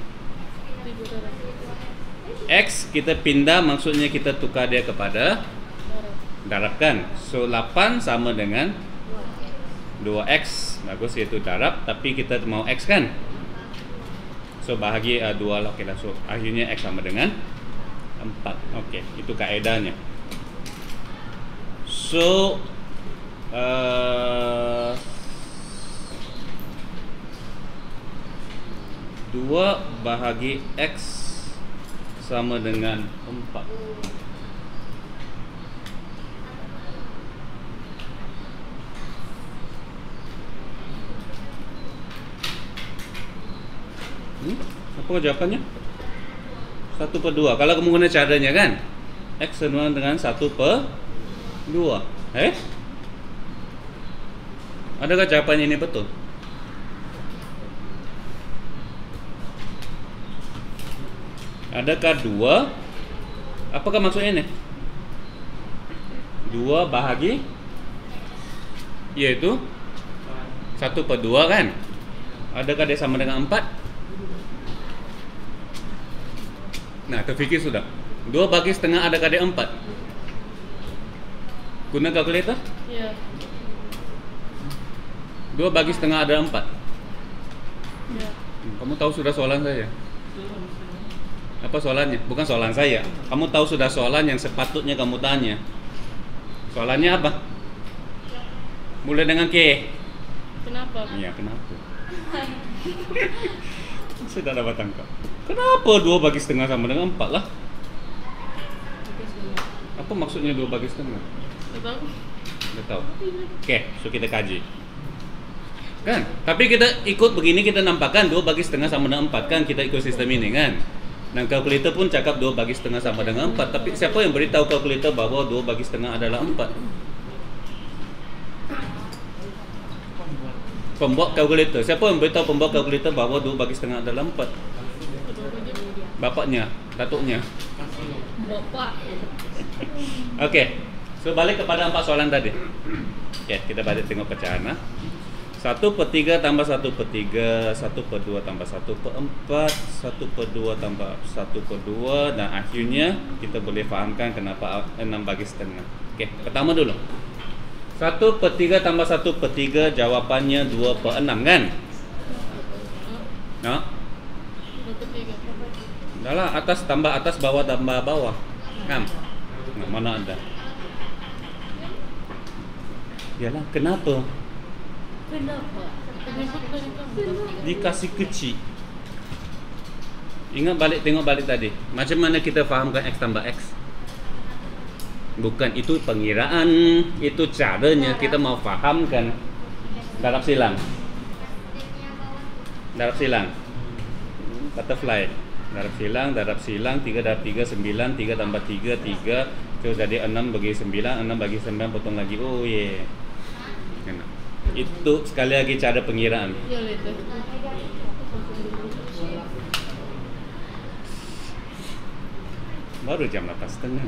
X kita pindah, maksudnya kita tukar dia kepada darab kan? So 8 sama dengan 2X. Bagus, iaitu darab. Tapi kita mau X kan? So bahagi 2 lah. Okay lah. So akhirnya X sama dengan 4. Oke, itu kaedahnya. So 2 bahagi X sama dengan 4. Apa jawabannya? 1/2. Kalau kamu guna caranya kan, X sama dengan 1/2. Adakah jawabannya ini betul? Adakah 2? Apakah maksudnya ini? 2 bahagi, yaitu 1/2 kan? Adakah dia sama dengan 4? Nah, terfikir sudah. 2 bagi setengah adakah dia 4? Guna kalkulator? Iya. 2 bagi setengah ada 4. Iya. Kamu tahu sudah soalan saya? Apa soalannya? Bukan soalan saya. Kamu tahu sudah soalan yang sepatutnya kamu tanya. Soalannya apa? Mulai dengan K. Kenapa? Iya, kenapa? Sudah dapat tangkap. Kenapa 2 bagi setengah sama dengan 4 lah? Apa maksudnya 2 bagi setengah? Tidak tahu. Tidak tahu. Oke, so kita kaji. Kan? Tapi kita ikut begini, kita nampakkan 2 bagi setengah sama dengan 4 kan, kita ikut sistem ini kan. Dan kalkulator pun cakap 2 bagi setengah sama dengan 4. Tapi siapa yang beritahu kalkulator bahwa 2 bagi setengah adalah 4? Pembuat kalkulator. Siapa yang beritahu pembuat kalkulator bahwa 2 bagi setengah adalah 4? Bapaknya, datuknya. Bapak. Oke. So balik kepada 4 soalan tadi. Oke, kita balik tengok pecahan. 1/3 tambah 1/3, 1/2 tambah 1/4, 1/2 tambah 1/2, dan akhirnya kita boleh fahamkan kenapa 6 bagi setengah. Oke, pertama dulu. 1/3 tambah 1/3 jawapannya 2/6 kan? Nah, 2/3. dah lah, atas tambah atas, bawah tambah bawah kan? Nah, mana ada? Yalah, kenapa? Kenapa? Dikasih kecil. Ingat balik, tengok balik tadi. Macam mana kita fahamkan X tambah X? Bukan itu pengiraan, itu caranya kita mau fahamkan. Darab silang. Darab silang. Butterfly. Darab silang, 3 darab 3, 9, 3 tambah 3, 3. So jadi 6 bagi 9, 6 bagi 9 potong lagi. Oh yeah. Itu sekali lagi cara pengiraan. Ya, later. Baru jam 8:30.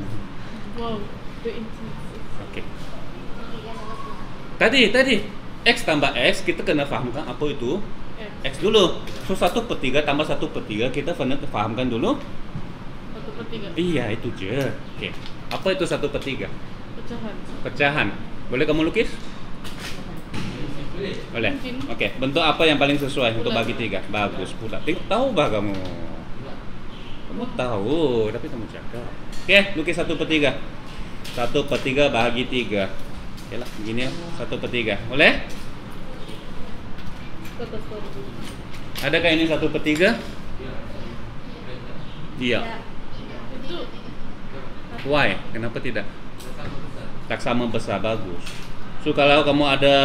Wow, the intense. Oke. Tadi X tambah X kita kena fahamkan apa itu X dulu. So 1/3 tambah 1/3 kita fahamkan dulu 1/3. Iya, itu je. Oke. Apa itu 1/3? Pecahan. Pecahan. Boleh kamu lukis? Boleh. Mungkin. Oke, bentuk apa yang paling sesuai untuk Bulat. bagi 3? Bagus, bulat. Tahu bah kamu. Kamu tahu, tapi kamu jaga. Oke, lukis 1/3. 1/3 bahagi 3. Oke lah, begini ya. 1/3. Boleh? Adakah ini 1/3? Iya. Itu Why? Kenapa tidak? Tak sama besar, bagus. So kalau kamu ada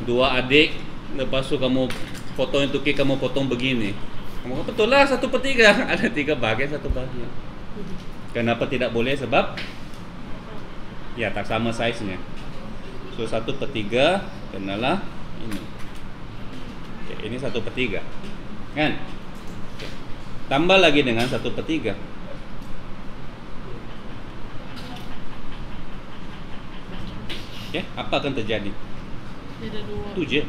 2 adik, lepas tu kamu potong itu kek, kamu potong begini. Kamu betul lah 1/3. Ada 3 bagian, 1 bagian. Kenapa tidak boleh? Sebab ya tak sama size-nya. So 1/3 kenalah ini. Oke, ini 1/3. Kan? Oke. Tambah lagi dengan 1/3. Oke, apa akan terjadi? beda 2. Itu je.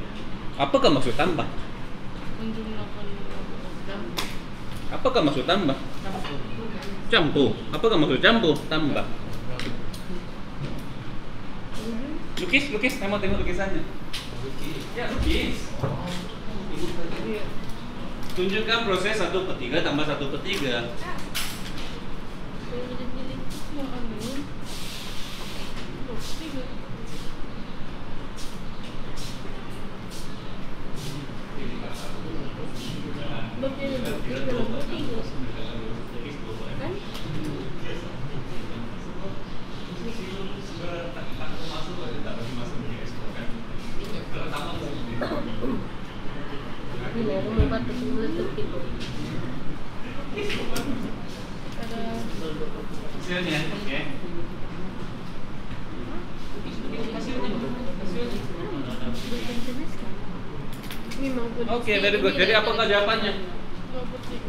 Apakah maksud tambah? Menjumlahkan Apakah maksud tambah? Campur. Apakah maksud campur? Tambah. Lukis, lukis. Kamu tengok lukisannya. Ya, lukis. Tunjukkan proses 1/3 tambah 1/3. yang anu. Loh, 3. Kan? Ini aku membuat kesimpulan tertipu. Ada Hasilnya, oke. Oke, very good. Jadi apakah jawabannya? 2/3.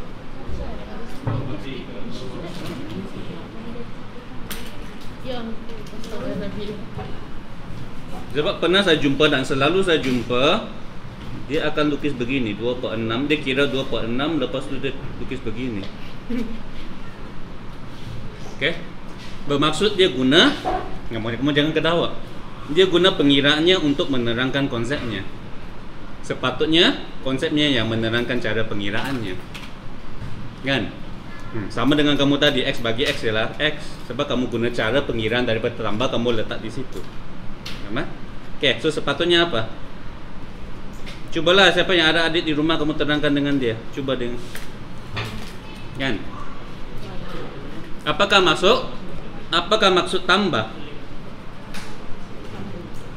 Yang Sebab pernah saya jumpa dan selalu saya jumpa, dia akan lukis begini 2/6. Dia kira 2/6, lepas tu dia lukis begini. Oke, bermaksud dia guna, kamu jangan ketawa. Dia guna pengiraannya untuk menerangkan konsepnya. Sepatutnya konsepnya yang menerangkan cara pengiraannya, kan? Sama dengan kamu tadi, X bagi X ialah X. Sebab kamu guna cara pengiraan daripada tambah, kamu letak di situ. Sama? Oke, so sepatutnya apa? Cubalah siapa yang ada adik di rumah, kamu terangkan dengan dia. Cuba dengan, kan? Apakah maksud tambah?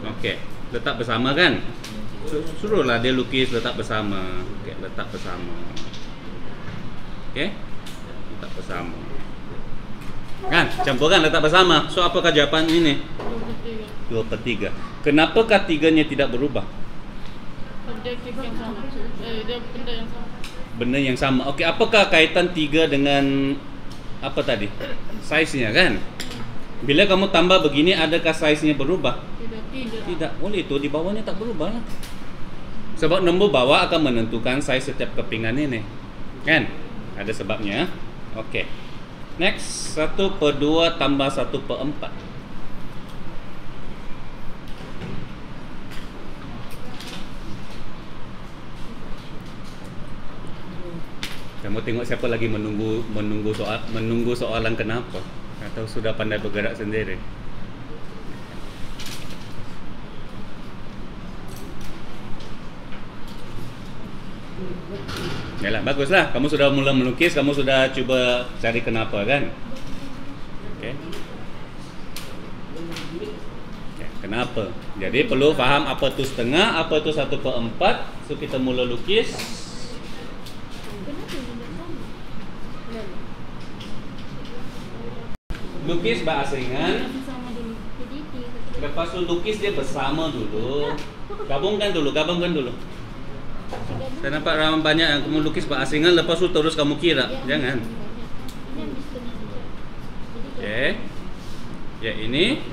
Oke, letak bersama kan? Suruhlah dia lukis letak bersama. Oke, letak bersama. Oke, letak bersama. Kan, campuran letak bersama. So apakah jawapan ini? 2/3. Kenapakah 3-nya tidak berubah? Dia klik yang sama. Dia benda yang sama. Benda yang sama. Oke, apakah kaitan 3 dengan apa tadi? Size-nya kan? Bila kamu tambah begini, adakah size-nya berubah? Tidak. Tidak. Oleh itu di bawahnya tak berubah lah. Sebab nombor bawah akan menentukan size setiap kepingan ini. Kan? Ada sebabnya. Oke. Next, 1/2 tambah 1/4. Kamu tengok siapa lagi menunggu soalan kenapa? Atau sudah pandai bergerak sendiri? Yalah, baguslah. Kamu sudah mula melukis, kamu sudah cuba cari kenapa kan? Oke. Okay, kenapa? Jadi perlu faham apa itu setengah, apa itu 1/4. So kita mula lukis. Lukis berasingan. Sama dulu. Lepas tu lukis dia bersama dulu. Gabungkan dulu. Saya nampak ramai banyak yang kamu lukis berasingan, lepas tu terus kamu kira. Jangan. Oke. Ya ini.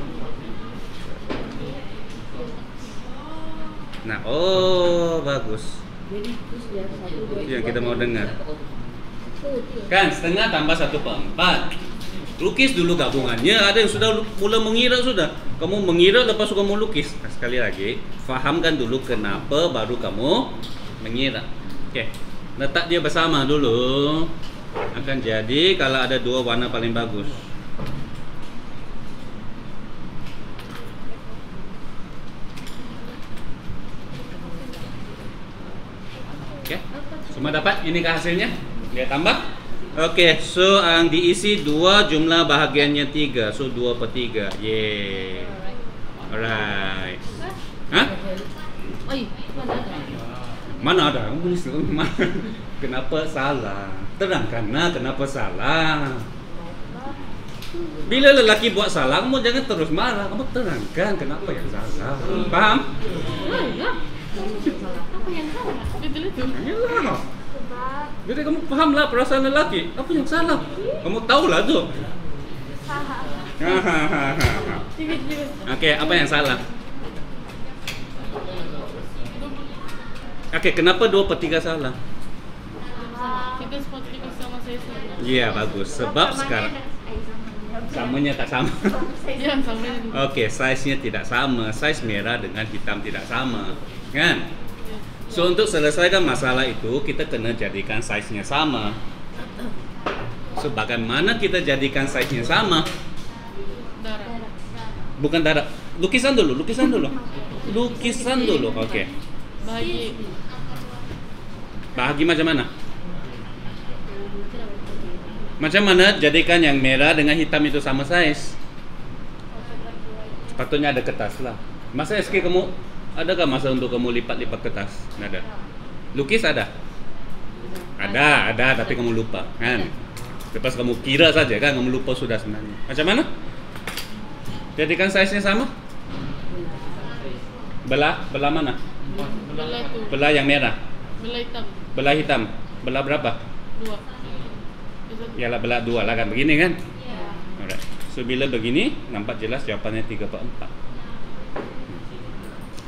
Nah, oh bagus. Itu yang kita mau dengar. Kan setengah tambah 1/4. Lukis dulu gabungannya. Ada yang sudah mula mengira sudah. Kamu mengira lepas itu kamu lukis. Nah, sekali lagi, fahamkan dulu kenapa baru kamu mengira. Oke, letak dia bersama dulu. Akan jadi kalau ada dua warna paling bagus. Oke, semua dapat? Ini kah hasilnya? Lihat tambah. Oke, so yang diisi 2 jumlah bahagiannya 3. So 2/3. Yeay. Alright. Hah? Mana ada? Kenapa salah? Terangkanlah kenapa salah. Bila lelaki buat salah, kamu jangan terus marah. Kamu terangkan kenapa yang salah. Paham? Apa yang salah? Itu. Iyalah. Jadi kamu pahamlah perasaan lelaki. Apa yang salah? Kamu tahulah tuh. Oke, apa yang salah? Oke, kenapa 2/3 salah? Kita sepatutnya sama saya semua. Iya, bagus. Sebab sekarang samanya tak sama. Iya, sama. Oke, size-nya tidak sama. Size merah dengan hitam tidak sama. Kan? So, untuk selesaikan masalah itu, kita kena jadikan size-nya sama. So, bagaimana kita jadikan size-nya sama? Darah. Bukan darah. Lukisan dulu. Oke. Bahagi macam mana? Macam mana jadikan yang merah dengan hitam itu sama size? Sepatutnya ada kertas lah. Masa SK kamu, adakah masa untuk kamu lipat-lipat kertas? Nggak ada. Lukis ada? Ada, tapi kamu lupa kan? Lepas kamu kira saja kan, kamu lupa sudah sebenarnya. Macam mana? Jadikan size-nya sama? Belah mana? Belah itu. Belah yang merah. Belah hitam. Belah berapa? 2. Yalah, belah 2 lah kan, begini kan? Alright. So bila begini, nampak jelas jawapannya 3/4.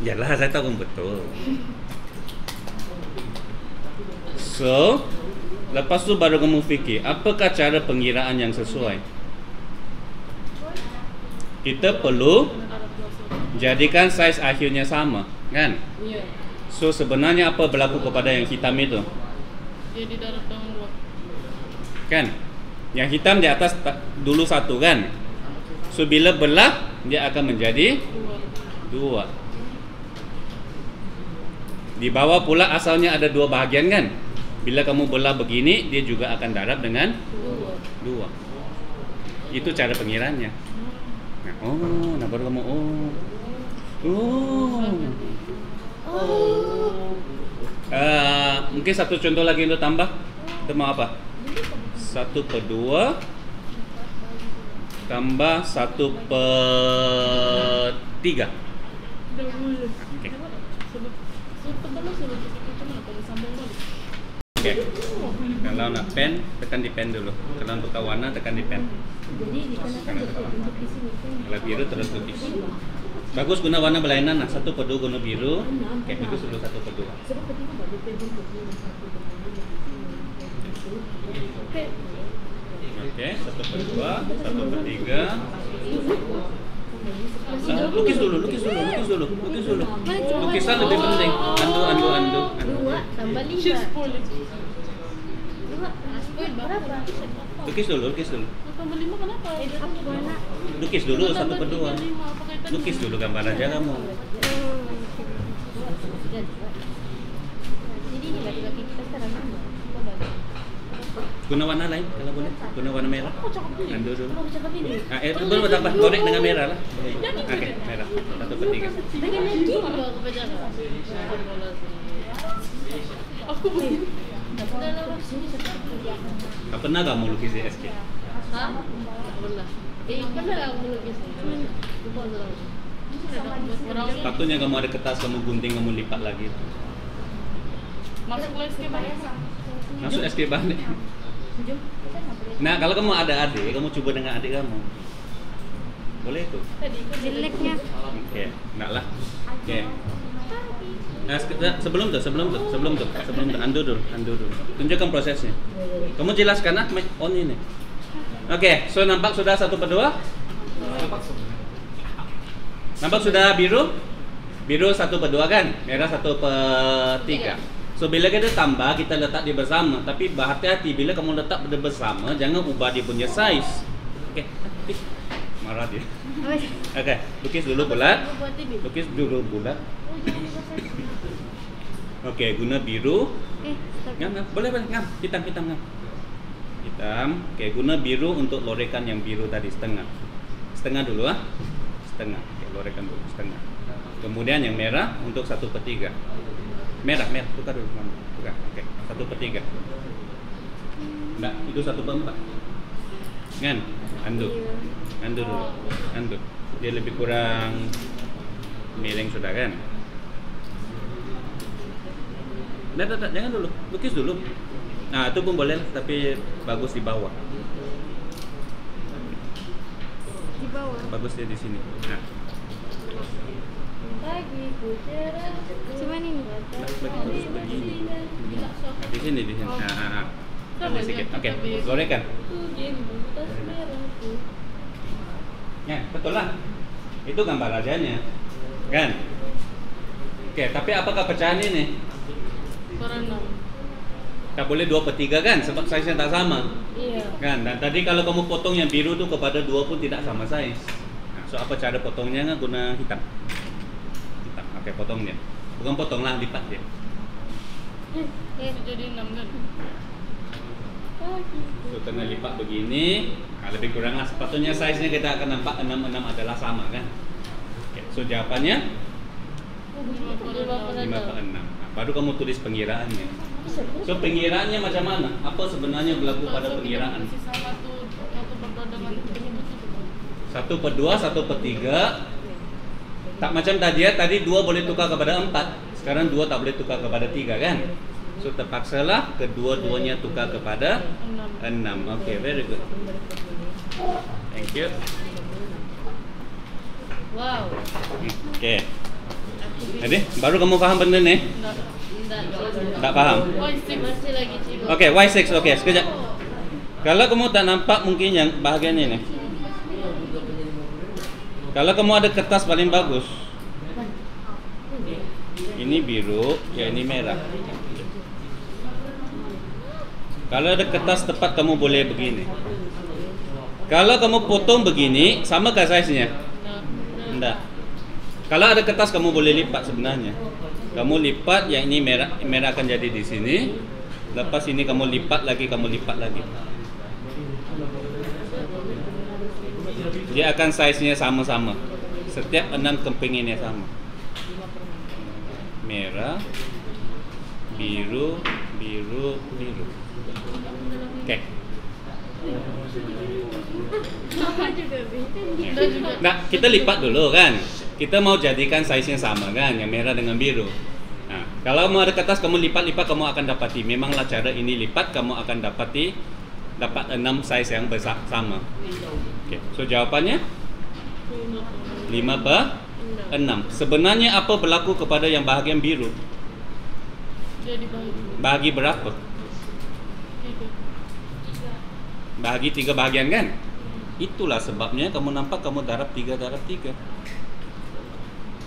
Yalah, saya tahu kamu betul. So, lepas tu baru kamu fikir, apakah cara pengiraan yang sesuai? Kita perlu jadikan saiz akhirnya sama, kan? Iya. So, sebenarnya apa berlaku kepada yang hitam itu? Dia di darat dengan 2. Kan? Yang hitam di atas dulu 1 kan? So, bila belah, dia akan menjadi 2. Di bawah pula asalnya ada 2 bahagian kan? Bila kamu belah begini, dia juga akan darab dengan 2. Itu cara pengiraannya. Nah, baru kamu mungkin satu contoh lagi untuk tambah. Itu mau apa? 1/2 tambah 1/3. Oke. Kalau nak pen, tekan di pen dulu. Kalau untuk warna, tekan di pen. Kalau biru terus lukis. Bagus guna warna berlainan. Nah, 1/2 guna biru. Oke, itu dulu 1/2. Oke, 1/2, 1/3. Lukis dulu. Lukisan lebih penting. Andu. 2 tambah 5. Berapa? Lukis dulu. Tambah 5 kenapa? Lukis dulu 1/2. Lukis dulu gambar aja kamu. Jadi ini laki-laki kita sekarang mana? Guna warna lain kalau boleh. Guna warna merah. Andu dulu. Aku cakap ini. Boleh tambah korek dengan merah lah. Oke, merah. 1/3. Pengen lagi. Aku begini. Tak pernah kamu lukis di SK? Hah? Pernah. Pernah lah aku lukis. Sepatutnya kamu ada kertas, kamu gunting, kamu lipat lagi. Masuk SK balik. Masuk SK balik. Nah, kalau kamu ada adik, kamu coba dengan adik kamu. Boleh itu? Jeleknya. Oke, nak lah. Oke. Sebelum tu, andu dulu. Tunjukkan prosesnya. Kamu jelaskan on ini. Oke, so nampak sudah 1/2? Nampak sudah biru? Biru 1/2 kan? Merah 1/3. So bila kita tambah, kita letak dia bersama. Tapi berhati-hati bila kamu letak dia bersama, jangan ubah dia punya size. Okey. Marah dia. Okey, lukis dulu bulat. Lukis dulu bulat. Okey, guna biru. Ngam, boleh. Ngam, hitam. Ngam. Hitam. Okey, guna biru untuk lorekan yang biru tadi setengah. Setengah dulu ah. Setengah. Okey, lorekan dulu setengah. Kemudian yang merah untuk 1/3. Merah, tukar dulu. Tukar. Okey, 1/3. Enggak, itu 1/4. Kan? Andu dulu. Andu. Dia lebih kurang miring sudah kan? Tak, jangan dulu. Lukis dulu. Nah, itu pun boleh, tapi bagus di bawah. Di bawah. Bagus dia di sini. Nah. Cuman ini. Begini. Nah, di sini. Nah. Ada sedikit. Okey, gorekan. Ya, betul lah. Itu gambar rajanya. Kan? Okey, tapi apakah pecahan ini? Per 6. Tak boleh 2/3 kan? Sebab size-nya tak sama. Iya. Kan? Dan tadi kalau kamu potong yang biru tu kepada 2 pun tidak sama size. Nah, so apa cara potongnya? Guna hitam. Hitam. Okey, potongnya. Bukan potong lah, lipat dia. Jadi 6 kan? So, kena lipat begini. Nah, lebih kurang lah. Sepatutnya size-nya kita akan nampak 6 adalah sama kan? Okay. So, jawabannya 5/6. Nah, baru kamu tulis pengiraannya. So, pengiraannya macam mana? Apa sebenarnya berlaku pada pengiraan? 1/2, 1/3. Tak macam tadi ya. Tadi 2 boleh tukar kepada 4. Sekarang 2 tak boleh tukar kepada 3 kan? So terpaksalah kedua-duanya tukar kepada 6. Okay, very good. Thank you. Wow. Okay. Jadi baru kamu faham benda ni? Tak faham? Masih lagi cikgu. Okay, Y6. Okay, sekejap. Kalau kamu tak nampak mungkin yang bahagian ini. Kalau kamu ada kertas paling bagus. Ini biru, ya ini merah. Kalau ada kertas tepat kamu boleh begini. Kalau kamu potong begini, samakah size-nya? Tidak. Kalau ada kertas kamu boleh lipat sebenarnya. Kamu lipat, yang ini merah akan jadi di sini. Lepas ini kamu lipat lagi. Dia akan size-nya sama-sama. Setiap 6 kepinginnya sama. Merah, biru. Okey. Nah, kita lipat dulu kan. Kita mau jadikan size-nya sama kan, yang merah dengan biru. Nah, kalau mau ada kertas kamu lipat, kamu akan dapati. Memanglah cara ini lipat, kamu akan dapat 6 size yang sama. Okey. So jawapannya 5/6. Sebenarnya apa berlaku kepada yang bahagian biru? Jadi Bahagi berapa? Bahagi 3 bahagian kan? Itulah sebabnya kamu nampak kamu darab 3.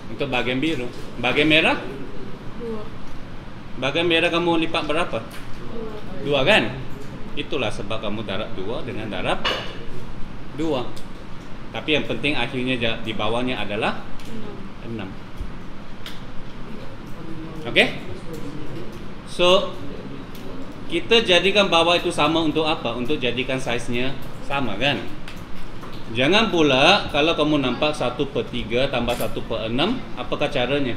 Untuk bahagian biru. Bahagian merah? 2. Bahagian merah kamu lipat berapa? 2 kan? Itulah sebab kamu darab 2 dengan darab 2. Tapi yang penting akhirnya di bawahnya adalah 6. Okey? So kita jadikan bawah itu sama untuk apa? Untuk jadikan size-nya sama kan? Jangan pula kalau kamu nampak 1/3 tambah 1/6, apakah caranya?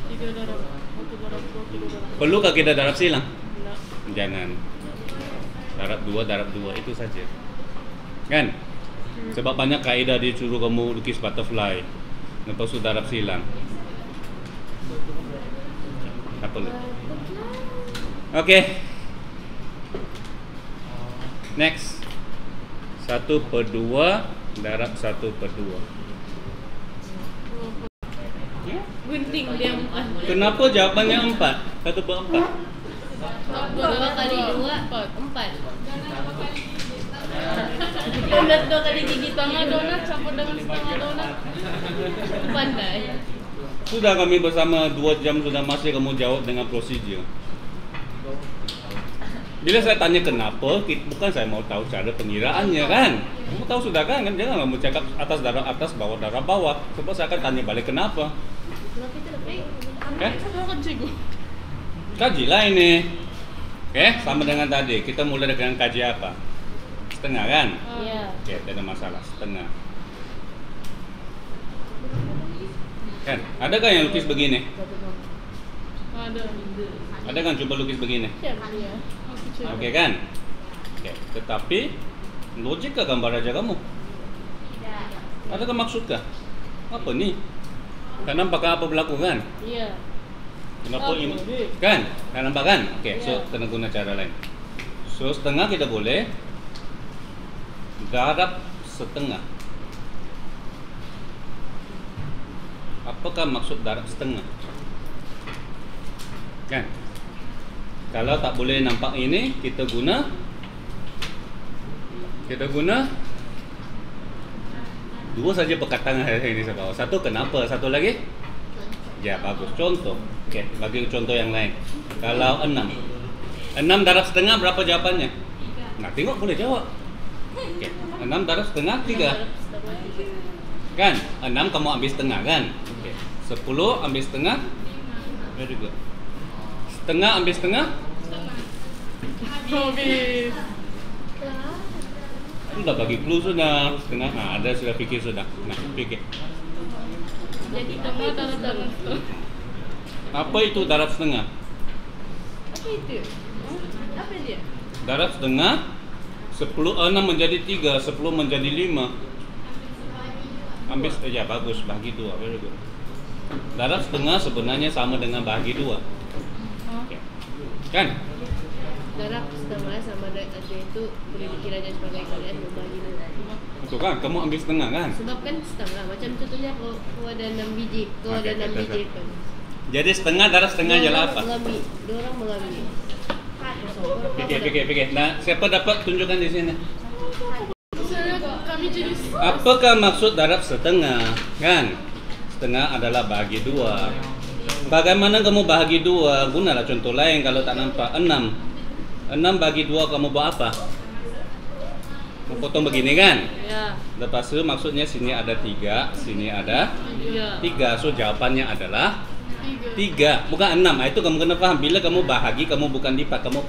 3 darab 1 darab 2 darab. Perlukah kita darab silang? Tidak. Jangan. Darab 2 itu saja. Kan? Sebab banyak kaedah dia suruh kamu lukis butterfly. Lepas tu darab silang. Tak perlu. Okay. Next. 1/2 darab 1/2. Gunting dia 4. Kenapa jawapannya 4? 1/4. 2 kali 2 4. Donat dong tadi gigi setengah donat campur dengan setengah donat. Pandai. Sudah kami bersama 2 jam sudah masih kamu jawab dengan prosedur. Bila saya tanya kenapa, bukan saya mau tahu cara pengiraannya kan. Kamu tahu sudah kan, jangan kamu cakap atas darah atas, darah bawah. Sebab saya akan tanya balik kenapa. Kenapa itu lebih? Oke? Saya kan cikgu. Kajilah ini. Oke, sama dengan tadi. Kita mulai dengan kaji apa? Setengah kan? Iya. Oke, tidak ada masalah. Setengah. Kan? Adakah yang lukis begini? Ada. Ada kan coba lukis begini? Iya. Oke kan? Oke, tetapi logikkah gambar aja kamu? Adakah maksudkah? Apa nih? Kan nampakkan apa berlaku kan? Iya. Kenapa Oh, ini? boleh. Kan? Kan nampak kan? Oke, so Iya. kena guna cara lain. So setengah kita boleh darab setengah. Apakah maksud darab setengah? Kan? Kalau tak boleh nampak ini, kita guna dua saja perkataan hari ini saya bawa. Satu kenapa, satu lagi? Ya bagus. Contoh. Oke, bagi contoh yang lain. Kalau 6 darab setengah berapa jawabannya? Nah, tengok boleh jawab. Oke, 6 darab setengah 3. Kan? 6 kamu ambil setengah kan? Oke. 10 ambil setengah. Very good. Setengah ambil setengah. Habis. Sudah bagi clue sudah. Setengah. Nah, ada sudah fikir sudah. Nah, fikir. Jadi tengah darab setengah. Apa itu darab setengah? Apa itu? Apa dia? Darab setengah 6 menjadi 3, 10 menjadi 5. Ambil ya bagus, bagi 2. Very good. Darab setengah sebenarnya sama dengan bagi 2. Oke. Kan? Darab setengah sama dengan itu boleh dikira aja sebagai kalian membagi dua. Betul kan? Kamu ambil setengah kan? Sebab kan setengah macam contohnya kalau ada 6 biji, kalau ada Oke, 6 biji betul. kan. Jadi setengah darab setengah adalah apa? Dua orang melami. Pikir. Nah, siapa dapat tunjukkan di sini? Kami jenis. Apakah maksud darab setengah? Kan? Setengah adalah bagi 2. Bagaimana kamu bagi 2? Gunalah contoh lain kalau tak nampak. 6 bagi 2 kamu buat apa? Mau potong begini kan? Ya. Lepas itu maksudnya sini ada 3, sini ada Iya. 3. So jawabannya adalah 3, bukan 6. Itu kamu kena paham. Bila kamu bahagi, kamu bukan lipat, kamu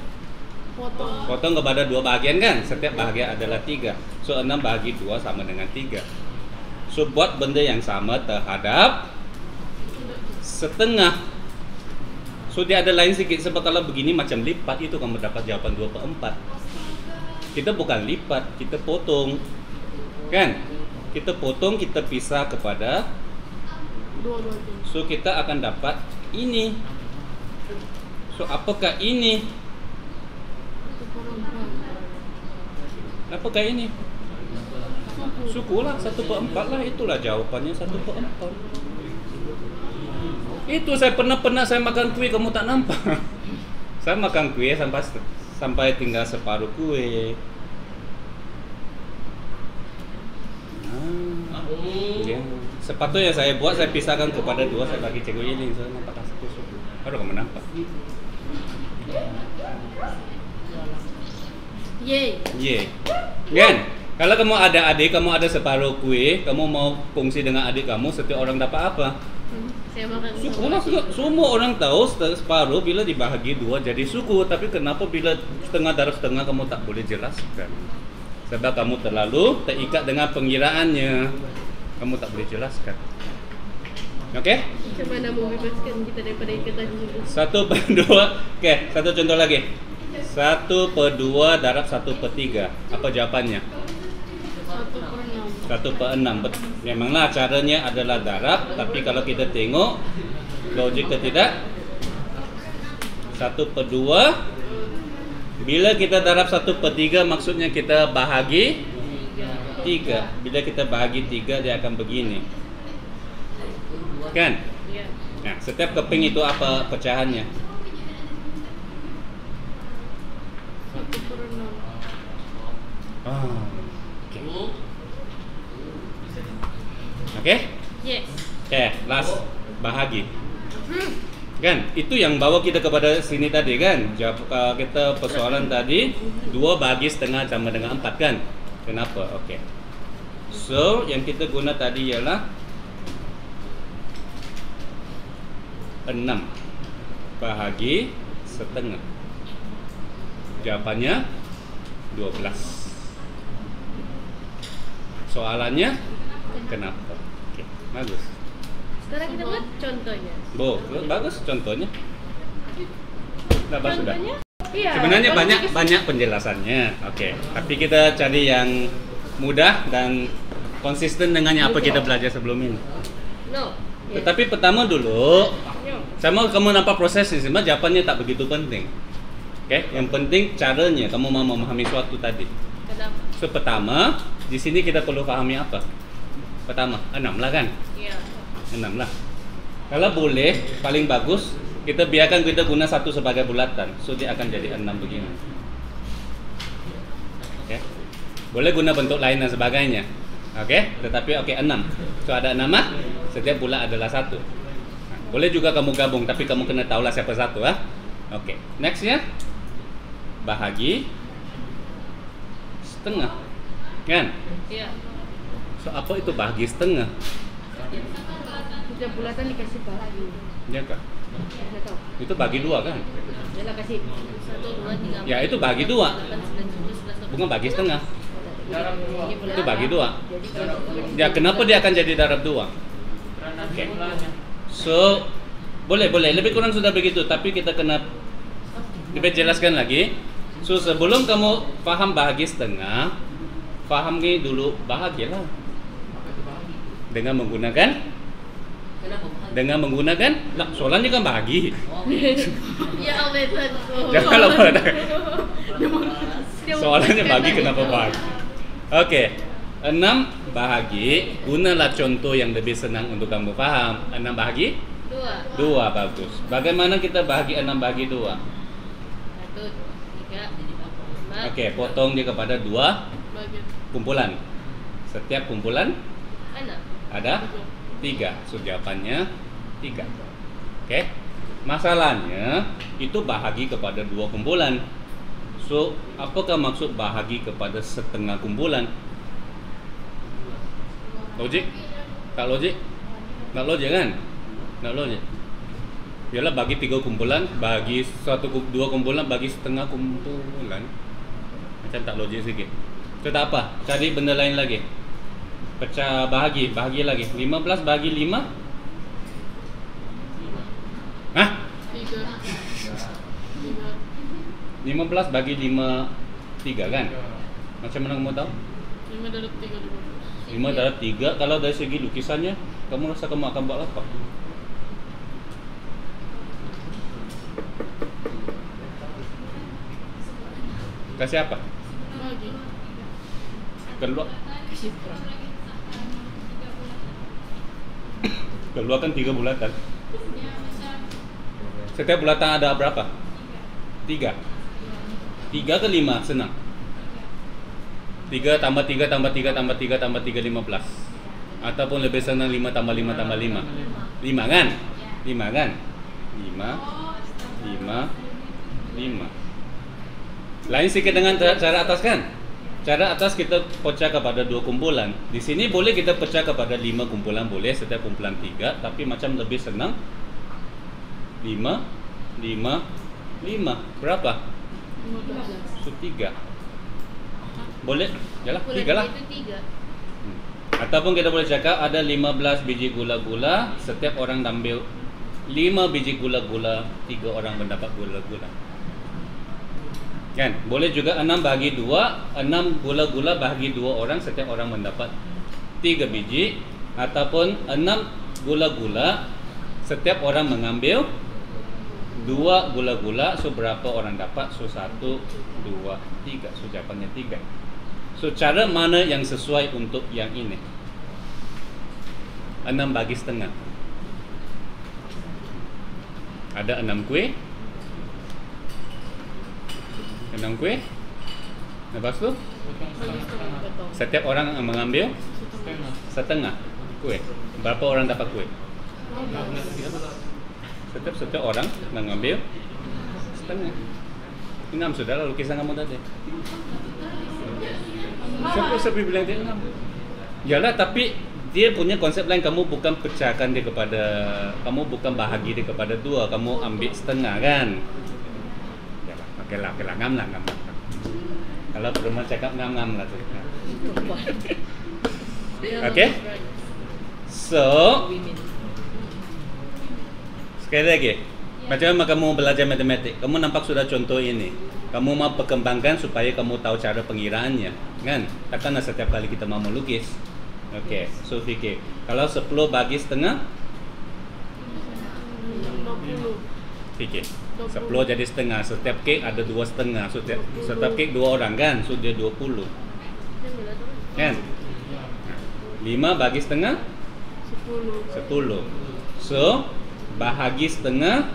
potong kepada 2 bahagian kan? Setiap bahagian adalah 3. So 6 bahagi 2 sama dengan 3. So buat benda yang sama terhadap setengah. So dia ada lain sedikit. Sebab kalau begini macam lipat, itu kamu dapat jawaban 2/4. Kita bukan lipat, kita potong. Kan? Kita potong, kita pisah kepada. Dua-duanya. So kita akan dapat ini. So apakah ini? Apakah ini? Suku lah, 1/4 lah. Itulah jawabannya 1/4. Itu saya pernah saya makan kue, kamu tak nampak. Saya makan kue sampai tinggal separuh kue. Ya. Sepatutnya saya buat, saya pisahkan kepada 2, saya bagi cikgu ini, saya nampak satu suku. Baru kamu nampak. Ye. Kan? Kalau kamu ada adik, kamu ada separuh kue, kamu mau kongsi dengan adik kamu, setiap orang dapat apa? Saya makan Suku lah, semua orang tahu separuh bila dibahagi 2 jadi suku. Tapi kenapa bila setengah darab setengah kamu tak boleh jelaskan? Sebab kamu terlalu terikat dengan pengiraannya. Kamu tak boleh jelaskan. Oke? Macam mana mau bebaskan kita daripada ikatan itu? 1/2. Oke, satu contoh lagi. 1/2 darab 1/3. Apa jawabannya? 1/6. Memanglah caranya adalah darab, tapi kalau kita tengok logik ke tidak, 1/2 bila kita darab 1/3 maksudnya kita bahagi 3. Bila kita bahagi 3 dia akan begini. Kan? Iya. Nah, setiap keping itu apa pecahannya? 1/6. Ah. Oke? Yes. Oke, last bahagi. Kan, itu yang bawa kita kepada sini tadi kan. Kita persoalan tadi 2 bahagi setengah sama dengan 4 kan. Kenapa? Oke. So, yang kita guna tadi ialah 6 bahagi setengah. Jawapannya 12. Soalannya kenapa? Oke, bagus. Sekarang kita buat contohnya. Bagus contohnya. Sudah. Contohnya? Iya. Sebenarnya kalau banyak penjelasannya. Oke, tapi kita cari yang mudah dan konsisten dengan apa kita belajar sebelum ini. No. Yes. Tetapi pertama dulu, No. sama kamu nampak prosesnya, sebenarnya jawabannya tak begitu penting. Oke, yang penting caranya kamu mau memahami suatu tadi. Kenapa? So pertama, di sini kita perlu pahami apa? Pertama, 6 lah kan? Iya. 6 lah. Kalau boleh, paling bagus kita biarkan kita guna 1 sebagai bulatan. So dia akan jadi 6 begini. Oke. Boleh guna bentuk lain dan sebagainya. Oke, tetapi 6. So ada 6 lah, setiap bulat adalah 1. Boleh juga kamu gabung, tapi kamu kena tahulah siapa satu ah. Oke. Next ya. Bahagi setengah. Kan? Iya. So apa itu bahagi setengah? Setiap bulatan dikasih bahagi. Ya kah? Nggak tahu. Itu bagi 2 kan? Yalah kasih. 1, 2, 3. Ya itu bagi 2. Bukan bagi setengah. Ini Itu bagi 2. Jadi kalau Ya kenapa dia akan jadi darab 2? Oke. So boleh lebih kurang sudah begitu, tapi kita kena lebih jelaskan lagi. So sebelum kamu paham bahagi setengah, pahami dulu bahagilah dengan menggunakan nah, soalnya kan bahagi. Ya Allah itu. Jangan lupa. Soalnya bagi kenapa bahagi? Oke. 6 bahagi, gunalah contoh yang lebih senang untuk kamu paham. 6 bahagi 2. 2, bagus. Bagaimana kita bahagi 6 bahagi 2? 1, 3, 4. Oke, potong dia kepada 2 Bagian. kumpulan. Setiap kumpulan Mana? ada 3. So jawabannya 3. Oke. Masalahnya itu bahagi kepada 2 kumpulan. So, apakah maksud bahagi kepada setengah kumpulan? Logik? Tak logik? Tak logik kan? Tak logik. Biarlah bagi 3 kumpulan, bagi 2 kumpulan, bagi setengah kumpulan. Macam tak logik sikit. So, tak apa, cari benda lain lagi. Pecah bahagi lagi. 15 bagi 5? Hah? 3. 15 bagi 5 3 kan? Macam mana kamu tahu? 5 darab 3, 15. 5 darab 3. Kalau dari segi lukisannya, kamu rasa kamu akan buat apa? Kasih apa? Bagi. Keluar. Keluarkan 3 bulatan. Setiap bulatan ada berapa? 3. 3 ke 5 senang. 3 tambah 3 tambah 3 tambah 3 tambah 3 15. Ataupun lebih senang 5 tambah 5 tambah 5. 5 kan? 5 kan? 5. Lain sikit dengan cara atas kan? Cara atas kita pecah kepada 2 kumpulan. Di sini boleh kita pecah kepada 5 kumpulan, boleh setiap kumpulan 3, tapi macam lebih senang 5. Berapa? 15. So 3. Boleh? Yalah, 3 lah. Itu 3. Ataupun kita boleh cakap ada 15 biji gula-gula, setiap orang ambil 5 biji gula-gula, 3 orang mendapat gula-gula. Kan? Boleh juga 6 bagi 2, 6 gula-gula bagi 2 orang, setiap orang mendapat 3 biji. Ataupun 6 gula-gula, setiap orang mengambil 2 gula-gula. So berapa orang dapat? So 1, 2, 3. So jawapannya 3. So cara mana yang sesuai untuk yang ini? 6 bagi setengah. Ada 6 kuih. 6 kuih. Lepas tu Bagi setengah potong. setiap orang mengambil setengah. kue. Berapa orang dapat kue? Setiap orang mengambil setengah. 6 sudah lah lukisan kamu tadi. Siapa bilang dia 6? Yalah, tapi dia punya konsep lain. Kamu bukan pecahkan dia kepada, kamu bukan bahagi dia kepada 2, kamu ambil setengah kan? Yalah, oke lah, ngam lah. Kalau perempuan cakap ngam lah tu. Oke? So, sekali lagi, macam mana kamu belajar matematik? Kamu nampak sudah contoh ini. Kamu mau perkembangkan supaya kamu tahu cara pengiraannya, kan? Takkanlah setiap kali kita mau melukis. Oke, so fikir. Kalau 10 bagi setengah, 20. fikir. 10 jadi setengah. Setiap kek ada 2 setengah. Setiap kek 2 orang kan? So dia 20. Kan? 5 bagi setengah 10. So bahagi setengah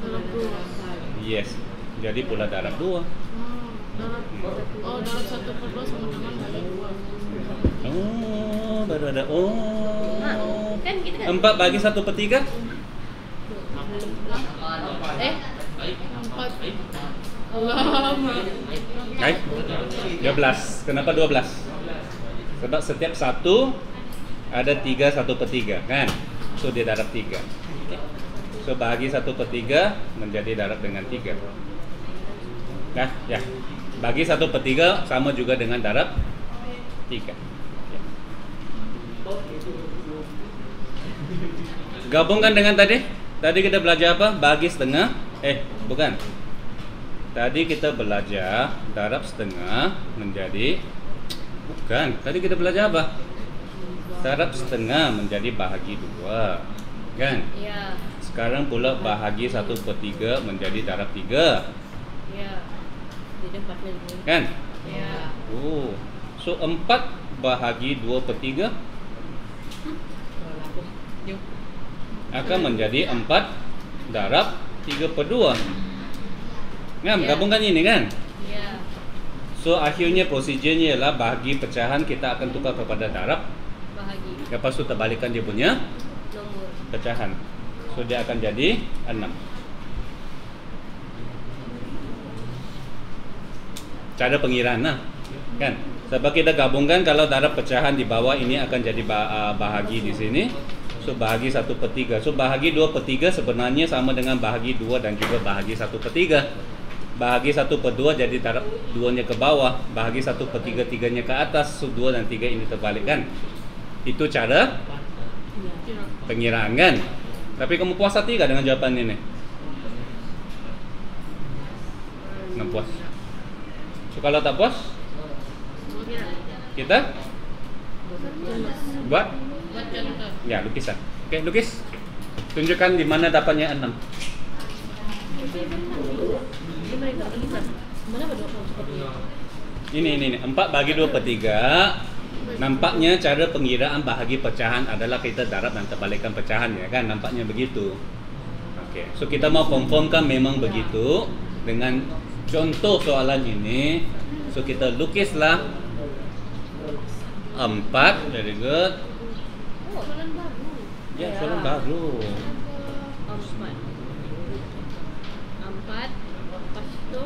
20. yes. Jadi pula darab 2. Darab 1/2 sama dengan bagi 2. Oh, baru ada. Kan gitu kan? 4 bagi 1/3? 4. Lama. Baik. 12. Kenapa 12? Sebab setiap satu ada 3 1/3 kan? So dia darab 3. So bahagi 1/3 menjadi darab dengan 3. Nah, ya. Bagi 1/3 sama juga dengan darab 3. Ya. Gabungkan dengan tadi. Tadi kita belajar apa? Bagi setengah. Bukan. Tadi kita belajar darab setengah menjadi, bukan. Tadi kita belajar apa? Darab setengah menjadi bahagi 2. Kan? Iya. Sekarang pula bahagi 1/3 menjadi darab 3. Iya. Jadi 4 lagi. Kan? Iya. So 4 bahagi 2/3 akan menjadi 4 darab 3/2. Kan? Ya. Gabungkan ini kan? Iya. So akhirnya prosedurnya ialah bahagi pecahan kita akan tukar kepada darab. Bahagi Lepas tu terbalikkan dia punya nomor. pecahan. So dia akan jadi 6. Cara pengiraan lah, kan? Sebab kita gabungkan, kalau darab pecahan di bawah ini akan jadi bahagi di sini. So bahagi 1/3. So bahagi 2/3 sebenarnya sama dengan bahagi 2 dan juga bahagi 1/3. Bahagi 1/2 jadi darab 2-nya ke bawah, bahagi 1/3 3-nya ke atas. So 2 dan 3 ini terbalik kan? Itu cara pengiraan kan? Tapi kamu puas hati gak dengan jawaban ini? Nggak puas. So kalau tak puas, kita buat ya lukisan. Oke, lukis. Tunjukkan di mana dapatnya 6. Ini 4 bagi 2/3. Nampaknya cara pengiraan bahagi pecahan adalah kita darab dan terbalikkan pecahan ya kan, nampaknya begitu. Oke, so kita mau confirmkan memang begitu dengan contoh soalan ini. So kita lukislah 4, very good. Soalan baru. Ya, soalan baru. 4. Lepas itu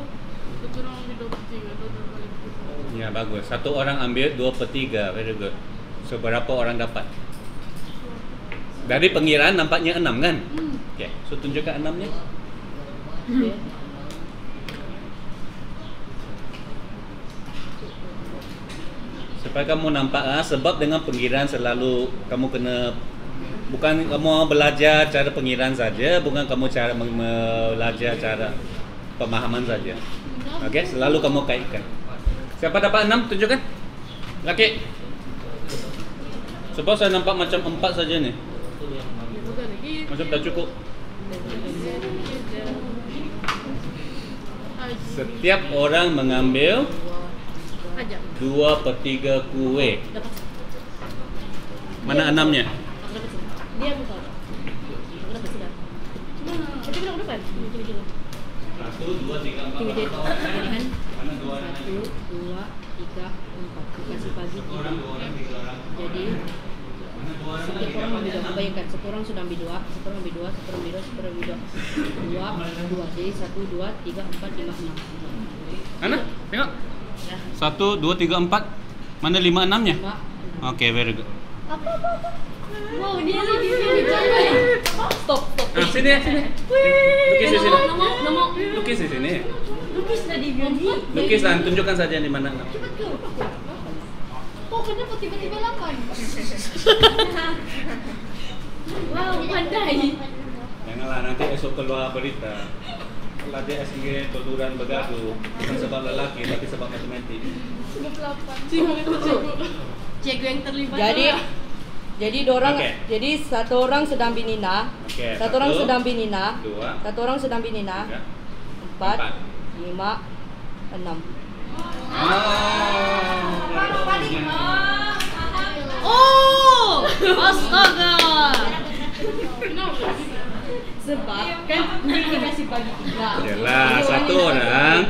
Satu orang ambil 2/3, dua terbalik. Ya, bagus. Satu orang ambil 2/3, very good. So berapa orang dapat? Dari pengiraan nampaknya 6 kan? Oke, so tunjukkan 6-nya. Supaya kamu nampak sebab dengan pengiraan selalu kamu kena, bukan kamu belajar cara pengiraan saja, bukan kamu cara belajar cara pemahaman saja. Oke, selalu kamu kaitkan. Siapa dapat 6 tunjukkan. Laki. Sebab saya nampak macam 4 saja nih. Macam tak cukup. Setiap orang mengambil 2/3 kue. Mana 6-nya? dia buka. Aku dapat sudah. Tapi belum dapat. 1, 2, 3, 4. Pilihan Mana 2 orang? 1, 2, 3, 4. Dikasih bagi 3. Jadi Setiap orang ambil 2. Bayangkan, satu orang sudah ambil 2, satu orang ambil 2, satu orang ambil 2, satu orang ambil 2. 2. Jadi 1, 2, 3, 4, 5, 6. Mana? Tengok. Ya. 1, 2, 3, 4. Mana 5, 6-nya? 5. Oke, very good. Wow, dia jalan. Stop. Ah, sini. Lukis di sini. Nomor. Lukis di sini. Lukis tadi Bioni. Lukis dan tunjukkan saja di mana. Oh, kenapa tiba-tiba 8? Wow, pandai. Janganlah nanti esok keluar berita. Kalau dia SG tuluran begaduh bukan sebab lelaki tapi sebab matematik. Sebab 8. Cikgu itu cikgu. Cikgu yang terlibat. Jadi dorang, Oke. jadi satu orang sedang binina, Oke, satu orang satu, sedang binina, 2, satu orang sedang binina, ya. 4, 4. 5, 6. Oh, astaga. Kenapa? Sebab kan dia kasih bagi 3. Yalah, satu orang,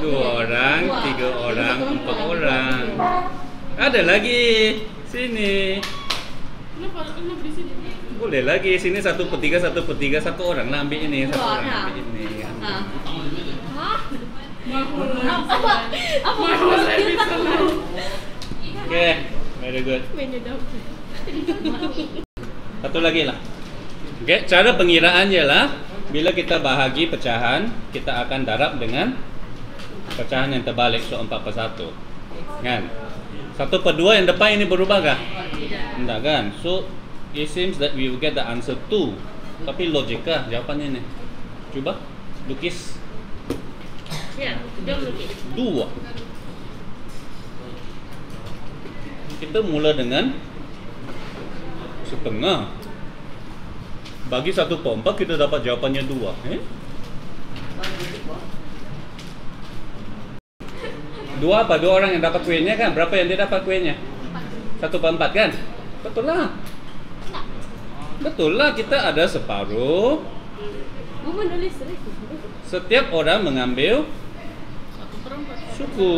2 orang, 3 orang, 4 orang. Ada lagi sini. Kenapa di sini? Boleh lagi sini 1/3, 1/3, satu orang lah ambil ini, satu orang ambil ini. Apa? Oke, very good. Satu lagi lah. Oke, cara pengiraannya lah. Bila kita bahagi pecahan, kita akan darab dengan pecahan yang terbalik, so 4/1. Kan? 1/2 yang depan ini berubah kah? Tidak kan? So it seems that we will get the answer 2. Tapi logika jawapannya nih. Coba lukis Ya, jom lukis. 2. Kita mula dengan setengah. Bagi 1/4 kita dapat jawapannya 2. 2 apa? 2 orang yang dapat kuenya kan? Berapa yang dia dapat kuenya? 1/4 kan? Betul lah. Betul lah, kita ada separuh. Mama nulis lagi. Setiap orang mengambil 1/4. suku.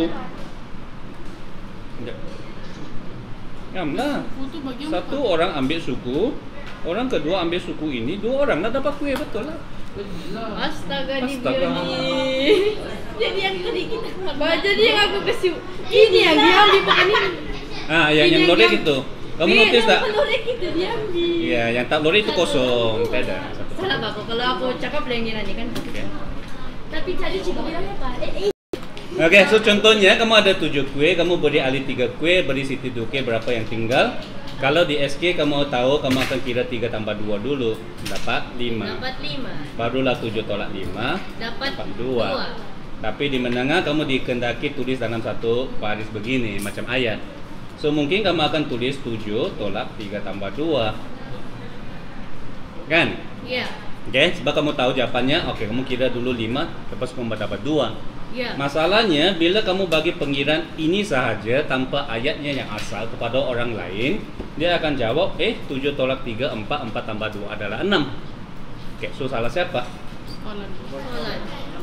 Lah. Untuk bagi Satu orang ambil suku, orang kedua ambil suku ini, 2 orang lah dapat kue, betul lah. Astaga di Astaga. Bioni. Jadi yang tadi kita Jadi yang aku kasih ini yang dia ambil pakai ini. Ah, yang lorek itu. Kamu notice tak? Lorek itu diambil. Iya, yang tak lorek itu kosong. Tidak ada. Salah Pak, kalau aku cakap lengiran ini kan. Oke. Tapi tadi cikgu bilang apa? Oke, so contohnya kamu ada 7 kue, kamu beri Ali 3 kue, beri Siti 2 kue, berapa yang tinggal? Kalau di SK kamu tahu, kamu akan kira 3 tambah 2 dulu, dapat 5. Dapat 5. Barulah 7 tolak 5, Dapat 2. Tapi di menengah kamu dikendaki tulis dalam satu baris begini, macam ayat. So mungkin kamu akan tulis 7 tolak 3 tambah 2. Kan? Iya. Oke, sebab kamu tahu jawabannya, oke, kamu kira dulu 5, lepas kamu dapat 2. Iya. Masalahnya bila kamu bagi pengiran ini sahaja tanpa ayatnya yang asal kepada orang lain, dia akan jawab 7 tolak 3 4, 4 tambah 2 adalah 6. Oke, so salah siapa? Sekolah.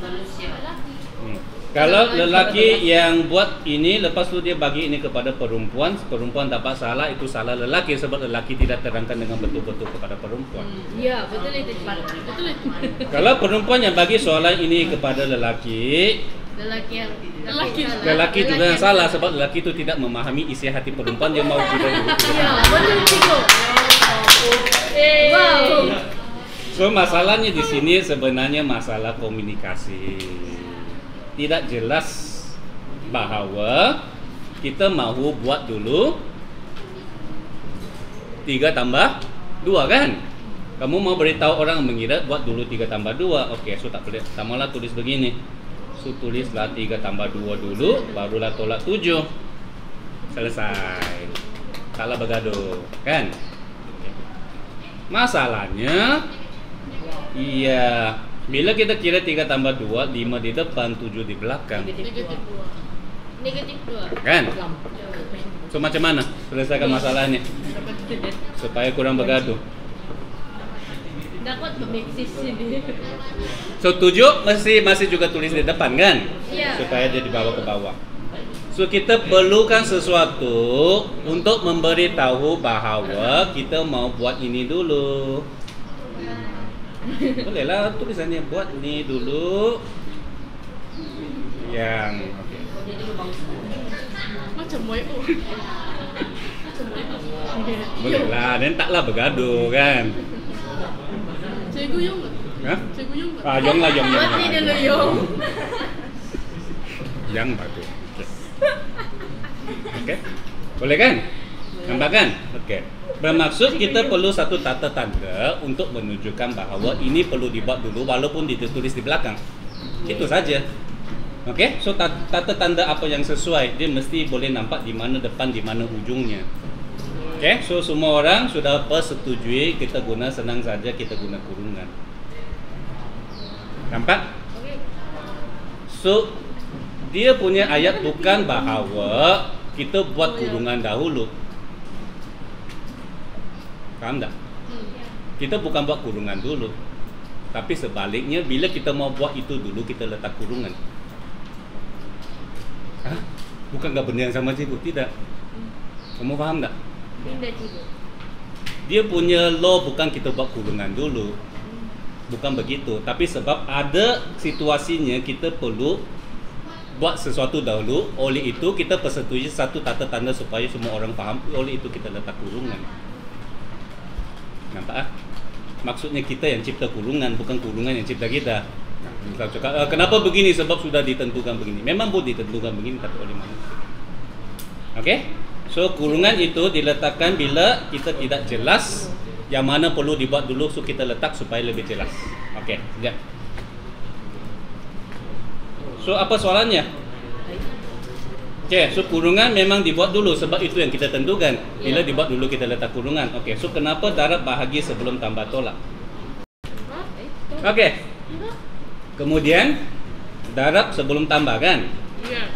Manusia. Kalau lelaki yang buat ini, lepas tu dia bagi ini kepada perempuan, perempuan dapat salah, itu salah lelaki sebab lelaki tidak terangkan dengan betul-betul kepada perempuan. Iya, betul itu. Betul itu. Kalau perempuan yang bagi soalan ini kepada lelaki juga yang salah sebab lelaki itu tidak memahami isi hati perempuan, dia mau juga. Iya, betul cikgu. Wow. So masalahnya di sini sebenarnya masalah komunikasi. Tidak jelas bahwa kita mahu buat dulu 3 tambah 2 kan? Kamu mau beritahu orang mengira buat dulu 3 tambah 2. Oke, so tak boleh. Tamalah tulis begini. So tulislah 3 tambah 2 dulu, barulah tolak 7. Selesai. Salah bergaduh, kan? Masalahnya iya, bila kita kira 3 tambah 2, 5 di depan, 7 di belakang. Negatif 2. Kan? So macam mana selesaikan masalahnya? Supaya kurang bergaduh. Dapat pemiksis sini. So 7 masih juga tulis di depan kan? Iya. Supaya dia dibawa ke bawah. So kita perlukan sesuatu untuk memberitahu bahawa kita mau buat ini dulu. Bolehlah tulisannya buat ini dulu. Yang okay. Macam WO. Macam WO. Bolehlah, dan taklah bergaduh kan. Cikgu Yong tak? Hah? Cikgu Yong tak? Yong lah, Yong. Mati dulu Yong. Yang bagus. Okey. Boleh kan? Nampak kan? Okey. Bermaksud kita perlu satu tata tanda untuk menunjukkan bahawa ini perlu dibuat dulu walaupun ditulis di belakang. Itu saja. Okey. So tata tanda apa yang sesuai, dia mesti boleh nampak di mana depan, di mana hujungnya. Okey. So semua orang sudah persetujui kita guna, senang saja kita guna kurungan. Nampak? So dia punya ayat bukan bahawa kita buat kurungan dahulu. Faham tak? Kita bukan buat kurungan dulu. Tapi sebaliknya, bila kita mau buat itu dulu, kita letak kurungan. Hah? Bukan tak benda yang sama cikgu? Tidak. Kamu faham tak? Tidak cikgu. Dia punya law bukan kita buat kurungan dulu. Bukan begitu. Tapi sebab ada situasinya kita perlu buat sesuatu dahulu, oleh itu kita persetujui satu tata tanda supaya semua orang faham, oleh itu kita letak kurungan. Nampak ah? Maksudnya kita yang cipta kurungan, bukan kurungan yang cipta kita. Kita cakap, kenapa begini? Sebab sudah ditentukan begini. Memang pun ditentukan begini tapi oleh manusia. Okey? So kurungan itu diletakkan bila kita tidak jelas yang mana perlu dibuat dulu, so kita letak supaya lebih jelas. Okey, sekejap. So apa soalannya? Okay, so kurungan memang dibuat dulu sebab itu yang kita tentukan. Bila dibuat dulu kita letak kurungan. Okay, so kenapa darab bahagi sebelum tambah tolak? Okay. Kemudian darab sebelum tambah kan? Ya.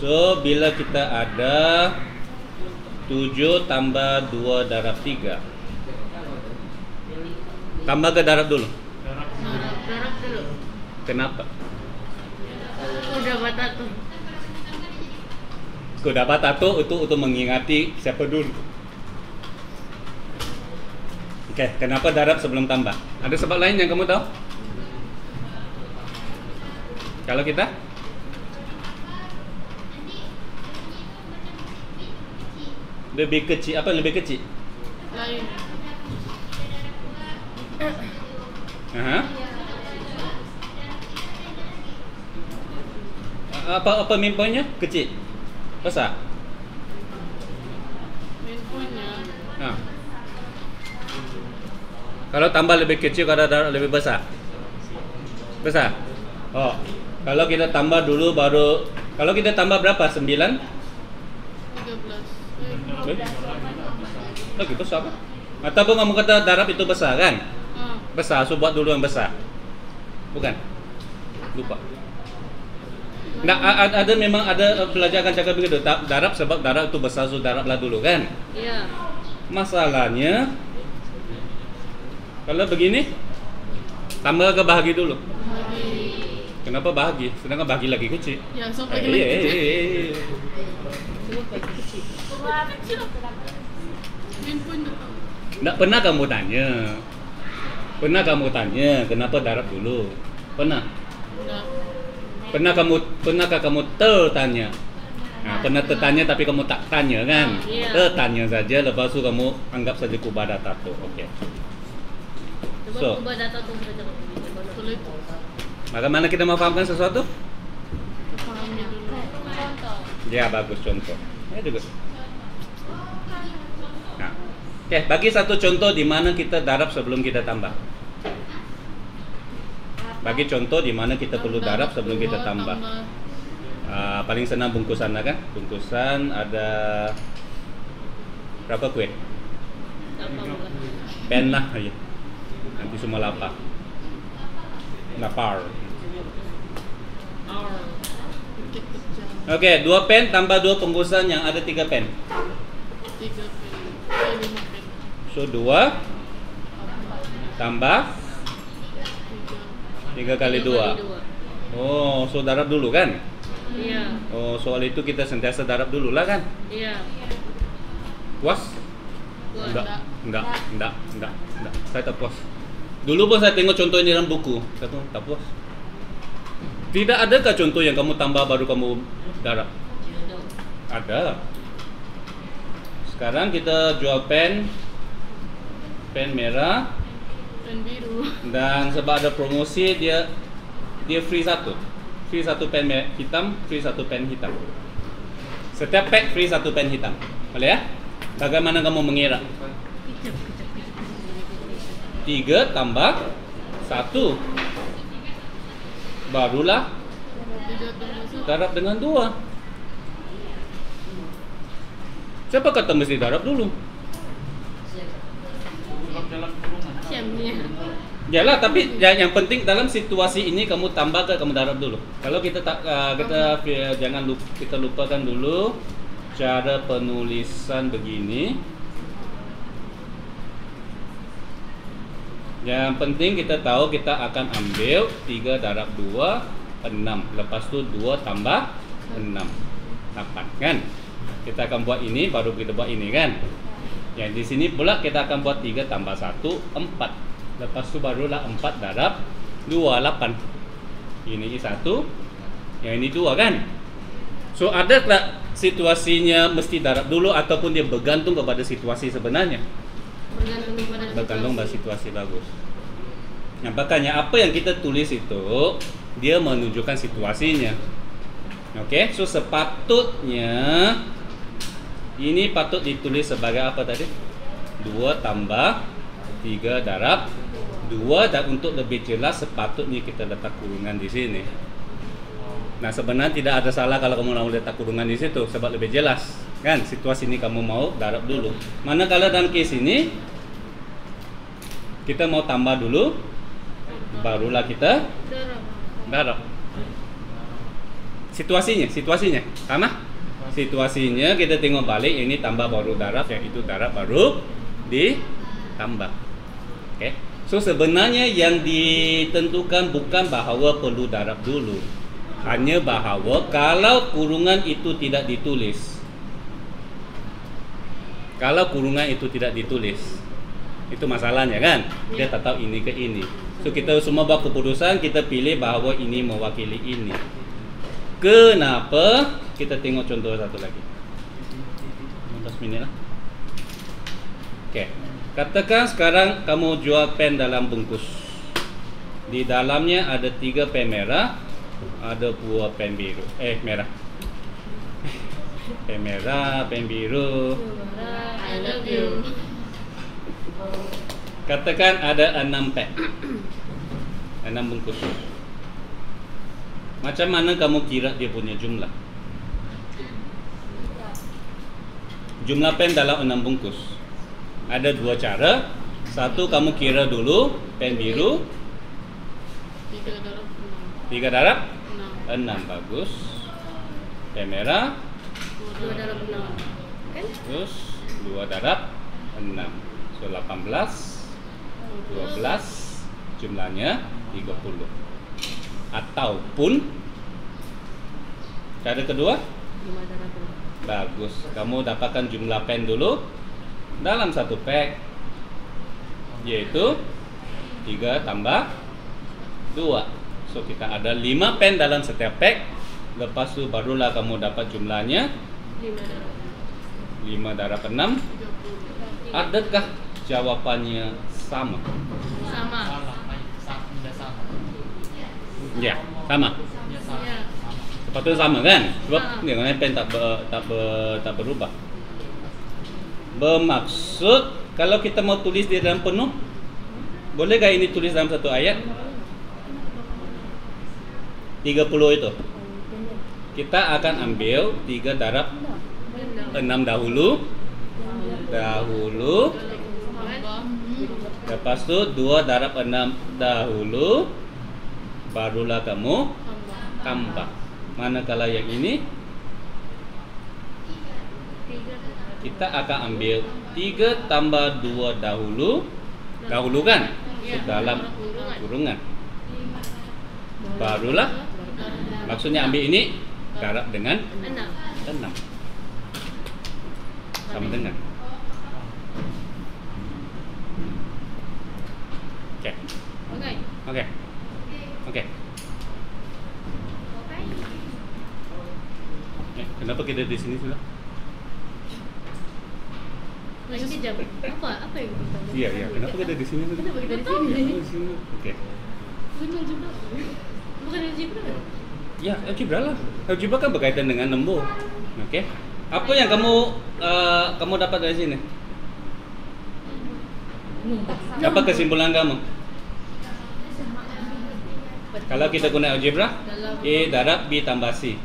So bila kita ada 7 tambah 2 darab 3. Tambah ke darab dulu? Darab dulu. Kenapa? Udah batas tu. Kau dapat tato itu untuk mengingati siapa dulu. Okey, kenapa darab sebelum tambah? Ada sebab lain yang kamu tahu? Kalau kita? Lebih kecil, apa lebih kecil? Lain. Aha. Apa main point-nya? Kecil? Besar? Main point-nya. Ha. Kalau tambah lebih kecil, kalau darab lebih besar? Besar? Oh. Kalau kita tambah dulu baru, kalau kita tambah berapa? 9? 13. Lagi besar kan? Ataupun kamu kata darab itu besar kan? Besar, so buat dulu yang besar. Bukan? Lupa. Nggak, ada memang ada pelajar akan cakap begitu. Darab sebab darab itu besar, so darablah dulu kan? Iya. Masalahnya kalau begini tambah ke bahagi dulu. Kenapa bahagi? Sedangkan bahagi lagi kecil. Ya, so bagi lagi kecil. Sebab bagi kecil. Kecil apa? Main point tak tahu. Nggak pernah kamu tanya. Pernah kamu tanya kenapa darab dulu? Pernah? Dah. Pernahkah kamu tertanya? Nah, pernah tertanya tapi kamu tak tanya kan? Iya. Tertanya saja, lepas tu kamu anggap saja kubada tato. Okey. Sebab So. ubah data tu sudah cakap begitu. Betul itu. Bagaimana kita mau fahamkan sesuatu? Fahami dulu. Ya, bagus contoh. Ya juga. Nah. Okey, bagi satu contoh di mana kita darab sebelum kita tambah. Bagi contoh di mana kita perlu darab sebelum kita tambah. Paling senang bungkusan lah kan? Bungkusan ada berapa kue? Pen lah aja. Nanti semua lapar. Lapar. Okey, 2 pen tambah 2 bungkusan yang ada 3 pen. 3 pen. 5 pen. So 2 tambah 3 kali 2. Oh, so darab dulu kan? Iya. Oh, soal itu kita sentiasa darab dulu lah kan? Iya. Puas? Puas. Enggak. Saya tak puas. Dulu pun saya tengok contoh ini dalam buku. Saya tuh tak puas. Tidak adakah contoh yang kamu tambah baru kamu darab? Ada. Sekarang kita jual pen merah, Dan biru. dan sebab ada promosi dia free satu pen hitam, free satu pen hitam. Setiap pack free satu pen hitam. Boleh ya? Bagaimana kamu mengira? 3 tambah 1 barulah darab dengan 2. Siapa kata mesti darab dulu? Siamnya. Yalah, tapi yang penting dalam situasi ini kamu tambah ke kamu darab dulu. Kalau kita tak kita lupakan dulu cara penulisan begini. Yang penting kita tahu kita akan ambil 3 darab 2 6. Lepas tu 2 tambah 6 8 kan? Kita akan buat ini baru kita buat ini kan? Yang di sini pula kita akan buat 3 tambah 1 4. Lepas tu barulah 4 darab 2 8. Ini 1, yang ini 2 kan? So ada tak situasinya mesti darab dulu ataupun dia bergantung kepada situasi sebenarnya? Bergantung pada situasi bagus. Nah, makanya apa yang kita tulis itu dia menunjukkan situasinya. Oke, so sepatutnya ini patut ditulis sebagai apa tadi? 2 tambah 3 darab 2, dan untuk lebih jelas sepatutnya kita letak kurungan di sini. Nah, sebenarnya tidak ada salah kalau kamu mau letak kurungan di situ sebab lebih jelas kan? Situasi ini kamu mau darab dulu. Manakala dalam case ini kita mau tambah dulu barulah kita darab. Situasinya sama? Situasinya kita tengok balik, ini tambah baru darab, yang itu darab baru ditambah. Oke. So sebenarnya yang ditentukan bukan bahawa perlu darab dulu, hanya bahawa kalau kurungan itu tidak ditulis. Kalau kurungan itu tidak ditulis, itu masalahnya kan? Dia tak tahu ini ke ini. So kita semua buat keputusan, kita pilih bahawa ini mewakili ini. Kenapa? Kita tengok contoh satu lagi. 15 minit lah. Oke. Katakan sekarang kamu jual pen dalam bungkus. Di dalamnya ada 3 pen merah, ada 2 pen biru. Merah. Pen merah, pen biru. I love you. Katakan ada 6 pen. 6 bungkus. Macam mana kamu kira dia punya jumlah? Jumlah pen dalam 6 bungkus. Ada 2 cara. Satu, kamu kira dulu pen biru 3 darab 6. Bagus. Pen merah 2 darab 6. Kan? terus 2 darab 6. So 18 12 jumlahnya 30. Ataupun cara kedua, 5 darab 6. bagus, kamu dapatkan jumlah pen dulu dalam satu pack, yaitu 3 tambah 2. So kita ada 5 pen dalam setiap pack. Lepas tu barulah kamu dapat jumlahnya 5 darab 6. Adakah jawapannya sama? Sama. Ya, sama. Ya. Sepatutnya sama kan? Sebab dengan pen tak berubah. Bermaksud kalau kita mau tulis di dalam penuh, bolehkah ini tulis dalam satu ayat? 30 itu. Kita akan ambil 3 darab 6 dahulu. Lepas tu 2 darab 6 dahulu. Barulah kamu tambah. Manakala yang ini kita akan ambil 3 tambah 2 dahulu. Dahulu kan? Dalam kurungan. Barulah, maksudnya ambil ini darab dengan 6. 6. Sama dengan. Oke. Oke. Oke. Kenapa kita di sini sudah? Lagi jam. Apa yang kita? Iya. Kenapa kita di sini sudah? Kenapa kita di sini? Di sini. Oke. Bukan algebra. Bukan algebra. Ya, algebra lah. Algebra kan berkaitan dengan nombor. Oke. Apa yang kamu dapat dari sini? Apa kesimpulan kamu? Kalau kita guna algebra, A darab B tambah C.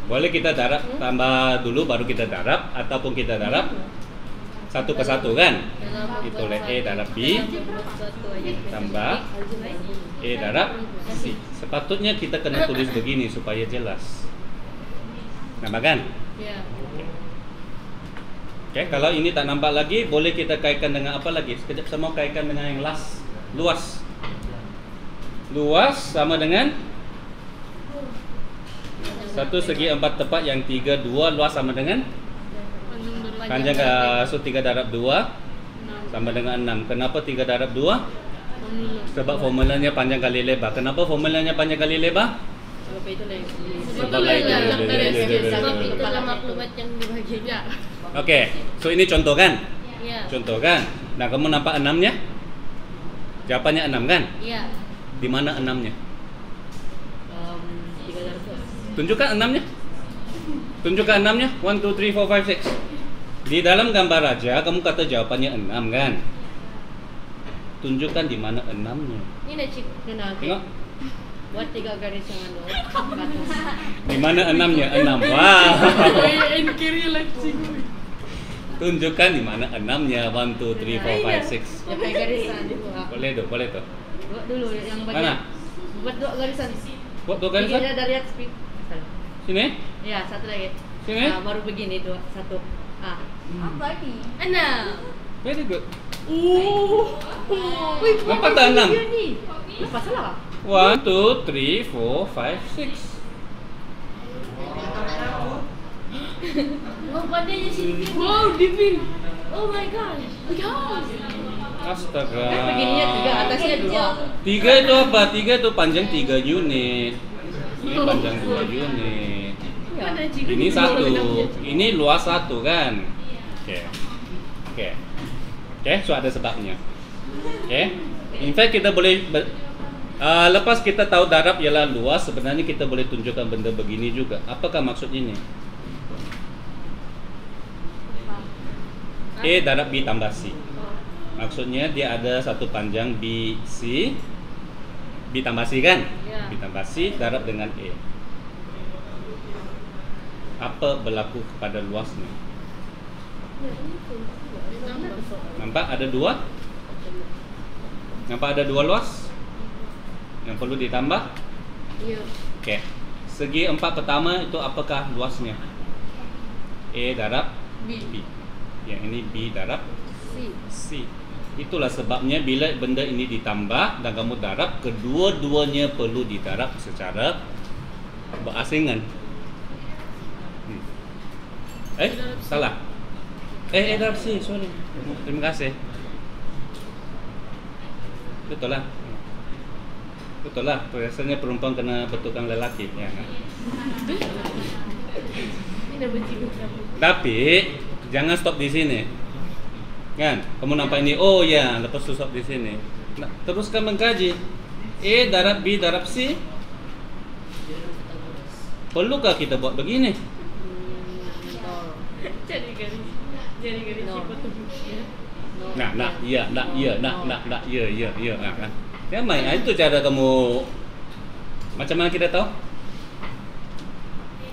Boleh kita darab tambah dulu baru kita darab, ataupun kita darab satu ke satu kan? Itu oleh A darab B tambah A darab C. Sepatutnya kita kena tulis begini supaya jelas. Nampak kan? Ya. Oke, kalau ini tak nampak lagi, boleh kita kaitkan dengan apa lagi? Sekejap saya mau kaitkan dengan yang luas. Luas sama dengan 1 segi 4 tepat yang 3 2, luas sama dengan panjang ke 3 darab 2 sama dengan 6. Kenapa 3 darab 2? Sebab formulanya panjang kali lebar. Kenapa formulanya panjang kali lebar? Sebab itu lah. Sebab itu. Sebab itulah maklumat yang dibagi. Ya. Oke, so ini contoh kan? Iya. Contoh kan? Nah, kamu nampak 6-nya? Jawabannya 6 kan? Iya. Di mana 6-nya? 3 darab 2. Tunjukkan 6-nya. Tunjukkan 6-nya. 1 2 3 4 5 6. Di dalam gambar raja kamu kata jawabannya 6 kan? Tunjukkan di mana 6-nya. Ini nak cik. Tengok. Buat 3 garis yang anu. Di mana 6-nya? 6. Wah. kiri lagi. Tunjukkan di mana 6-nya. 1 2 3 4 5 6. Yang pakai garisan dulu. Boleh tuh. Buat dulu yang bagian. Mana? Buat 2 garisan. Buat 2 garisan? Tingginya dari atas. Sini? Ya, satu lagi. Sini? Nah, baru begini tuh, satu. Apa ini? 6. Very good. Wih, Nampak tak 6? Lepas salah. 1 2 3 4 5 6. Wah, pandainya sini. Wow, Divin. Oh my god. Astaga. Begininya 3, atasnya 2. 3 itu apa? 3 itu panjang 3 unit. Ini panjang 2 unit. Ini 1. Ini luas 1 kan? Oke, so ada sebabnya. Oke. In fact kita boleh lepas kita tahu darab ialah luas, sebenarnya kita boleh tunjukkan benda begini juga. Apakah maksud ini? A darab B tambah C. Maksudnya dia ada satu panjang BC, B tambah C kan? Ya. B tambah C darab dengan A. Apa berlaku kepada luasnya? Nampak ada 2? Nampak ada 2 luas? Yang perlu ditambah? Iya. Oke. Segi 4 pertama itu apakah luasnya? A darab B. Yang ini B darab C. Itulah sebabnya bila benda ini ditambah dan kamu darab, kedua-duanya perlu didarab secara berasingan. Salah. Darab C, sorry. Terima kasih. Betul lah. Biasanya perempuan kena betulkan lelaki. Ya, kan? Tapi jangan stop di sini. Kan? Kamu nampak ini, oh ya, lepas tu stop di sini. Nah, teruskan mengkaji. A darab B darab C. Perlukah kita buat begini? Jadi garis Nah. Ya, main. Itu cara kamu. Macam mana kita tahu?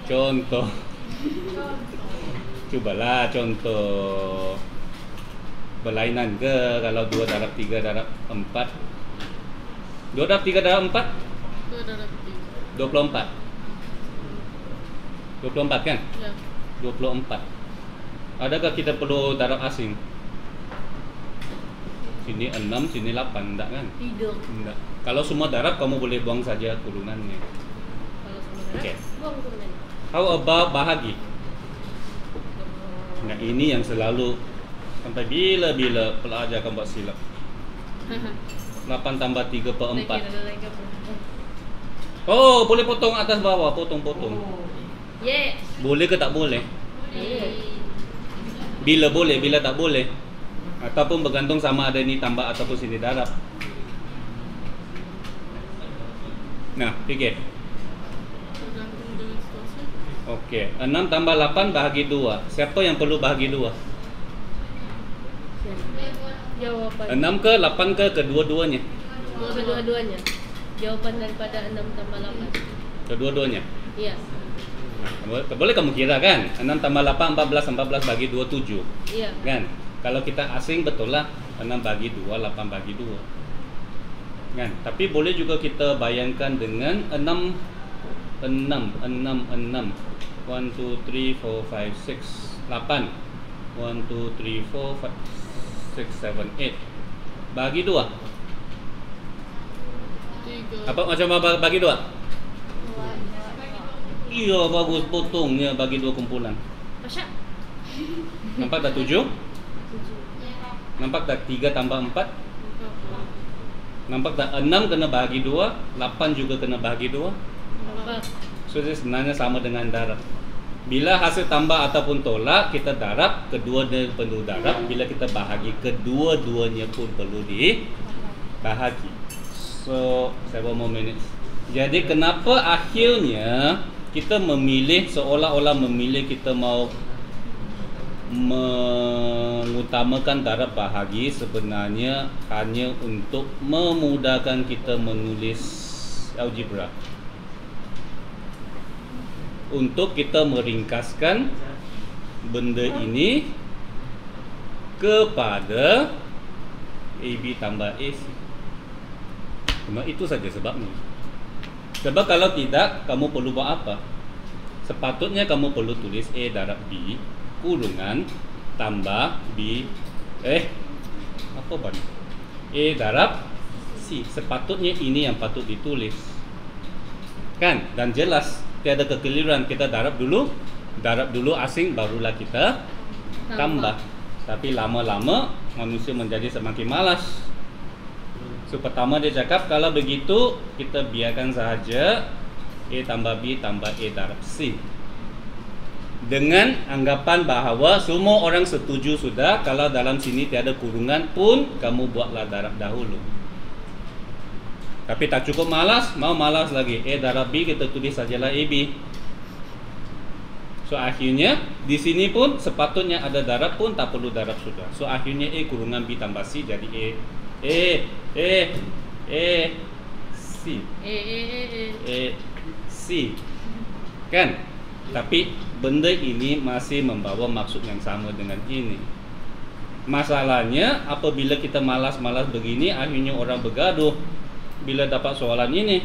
Contoh. Cubalah contoh. Berlainan ke kalau 2 darab 3 darab 4? 2 darab 3 darab 4? 24. 24 kan? Ya. 24. Adakah kita perlu darab asing? Sini 6, sini 8, enggak kan? Tidak. Enggak. Kalau semua darab kamu boleh buang saja kurungannya. Kalau sama darab, Oke. buang kurungan. How about bahagi? Nah, ini yang selalu sampai bila-bila pelajar akan buat silap. 8 tambah 3/4. Oh, boleh potong atas bawah, potong-potong. Yes. Boleh ke tak boleh? Yes. Bila boleh, bila tak boleh. Ataupun bergantung sama ada ini tambah ataupun sini darab. Nah, fikir. Tergantung dengan situasi. Okey, 6 tambah 8 bahagi 2. Siapa yang perlu bahagi 2? Jawapan. 6 ke 8 ke kedua-duanya? Kedua-duanya. Jawapan daripada 6 tambah 8. Kedua-duanya. Iya. Nah, boleh kamu kira kan? 6 tambah 8 14, 14 bagi 2 7. Iya. Kan? Kalau kita asing betul lah 6 bagi 2, 8 bagi 2. Kan? Tapi boleh juga kita bayangkan dengan 6 1 2 3 4 5 6 8 1 2 3 4 5 6 7 8 bagi 2. 3. Apa macam bagi 2? Iya, bagus, potongnya bagi 2 kumpulan. Masya. Nampak tak 7? Nampak tak 3 tambah 4? Nampak tak 6 kena bahagi 2, 8 juga kena bahagi 2. Nampak. So dia sebenarnya sama dengan darab. Bila hasil tambah ataupun tolak, kita darab, kedua-duanya perlu darab. Bila kita bahagi, kedua-duanya pun perlu dibahagi. So, 7 more minutes. Jadi kenapa akhirnya kita memilih, seolah-olah memilih kita mau mengutamakan darab bahagi, sebenarnya hanya untuk memudahkan kita menulis algebra. Untuk kita meringkaskan benda ini kepada AB tambah AC. Cuma itu saja sebabnya. Sebab kalau tidak, kamu perlu buat apa? Sepatutnya kamu perlu tulis A darab B kurungan tambah B apa bang? A darab C. Sepatutnya ini yang patut ditulis. Kan? Dan jelas tiada kekeliruan. Kita darab dulu asing, barulah kita tambah. Tapi lama-lama manusia menjadi semakin malas. So pertama dia cakap kalau begitu kita biarkan sahaja A tambah B tambah A darab C, dengan anggapan bahawa semua orang setuju sudah kalau dalam sini tiada kurungan pun kamu buatlah darab dahulu. Tapi tak cukup malas, mau malas lagi, A darab B kita tulis sajalah AB. So akhirnya di sini pun sepatutnya ada darab pun tak perlu darab sudah. So akhirnya A kurungan B tambah C jadi C. C. Kan? Tapi benda ini masih membawa maksud yang sama dengan ini. Masalahnya apabila kita malas-malas begini, akhirnya orang bergaduh bila dapat soalan ini.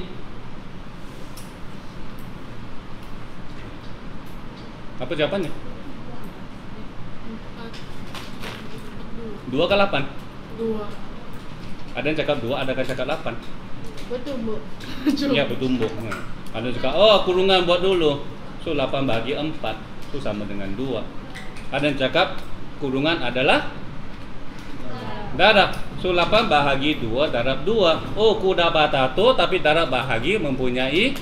Apa jawapannya? 2 ke 8? 2. Ada yang cakap 2, ada yang cakap 8. Bertumbuk. Ya, bertumbuk. Ada yang cakap, oh kurungan buat dulu. So 8 bagi 4 itu sama dengan 2. Ada yang cakap kurungan adalah darab. So 8 bahagi 2 darab 2. Oh kuda batato, tapi darab bahagi mempunyai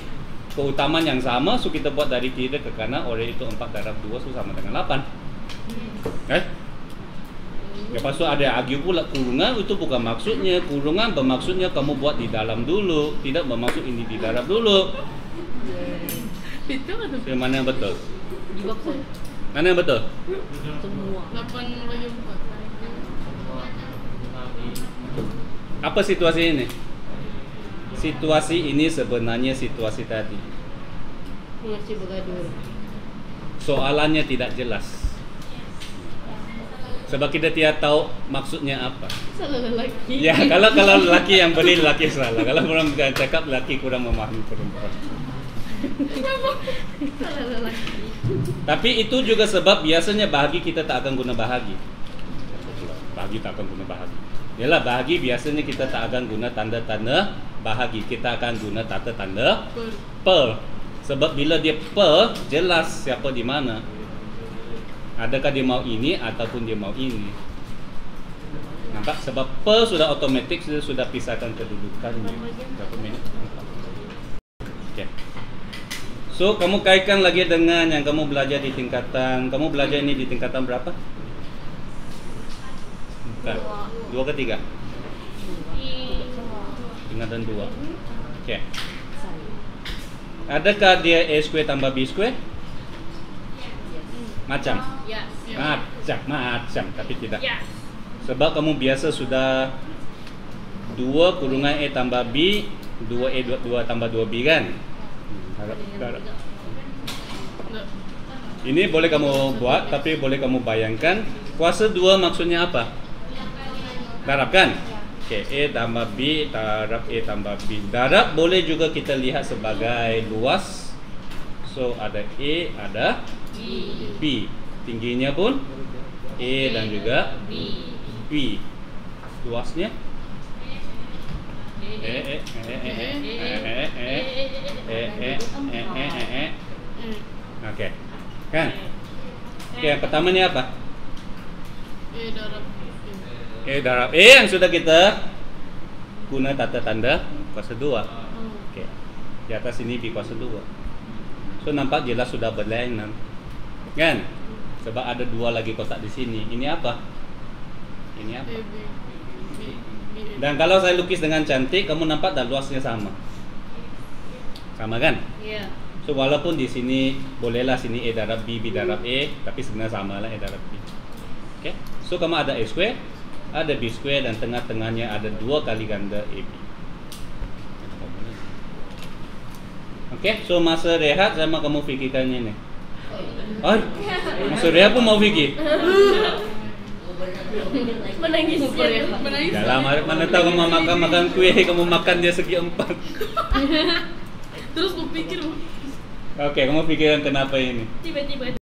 keutamaan yang sama. So kita buat dari kiri ke kanan, oleh itu 4 darab 2 so sama dengan 8. Lepas tu ada yang argue pula kurungan itu bukan maksudnya. Kurungan bermaksudnya kamu buat di dalam dulu, tidak bermaksud ini di darab dulu. Itu ada So, mana yang betul? Di box saya. Mana yang betul? Semua. 8 bagi 4. Apa situasi ini? Situasi ini sebenarnya situasi tadi. Masih bergaduh. Soalannya tidak jelas. Sebab kita tidak tahu maksudnya apa. Salah lelaki. Ya, kalau lelaki yang beri, lelaki salah. Kalau orang cakap lelaki kurang memahami perempuan. Salah lelaki. Tapi itu juga sebab biasanya bahagi kita tak akan guna bahagi. Bahagi tak akan guna bahagi. Yalah, bahagi biasanya kita tak akan guna tanda-tanda bahagi. Kita akan guna tanda-tanda per. Sebab bila dia per, jelas siapa di mana. Adakah dia mau ini ataupun dia mau ini. Nampak? Sebab per sudah otomatik sudah pisahkan kedudukannya. Berapa minit? Okay. So, kamu kaitkan lagi dengan yang kamu belajar di tingkatan. Kamu belajar ini di tingkatan berapa? Bukan. 2 ke 3? Tingkatan 2. Okay. Adakah dia A square tambah B square? Macam? Yes. Macam, tapi tidak. Yes. Sebab kamu biasa sudah 2 kurungan A tambah B, 2A 2 tambah 2B kan? Harap. Ini boleh kamu buat, tapi boleh kamu bayangkan kuasa 2 maksudnya apa? Darab kan? Okay, A tambah B, darab A tambah B. Darab boleh juga kita lihat sebagai luas. So ada A, ada B. Tingginya pun A dan juga B. Luasnya Oke. Kan? Oke, yang pertama ni apa? Darab A yang sudah kita guna tanda kuasa 2. Oke. Di atas ini B kuasa 2. So nampak jelas sudah berlainan. Kan? Sebab ada 2 lagi kotak di sini. Ini apa? Ini apa? Dan kalau saya lukis dengan cantik, kamu nampak dah luasnya sama. Sama kan? Iya. So walaupun di sini bolehlah sini A darab B, B darab A, tapi sebenarnya sama lah A darab B. Okay? So kamu ada A square, ada B square, dan tengah-tengahnya ada 2 kali ganda AB. Okay? So masa rehat sama kamu fikirkannya ni. Oh, masa rehat pun mau fikir? Menangis. Dalam mana tahu kamu makan kuih, kamu makan dia segi 4. Terus berpikir. Oke, kamu pikiran kenapa ini? Tiba-tiba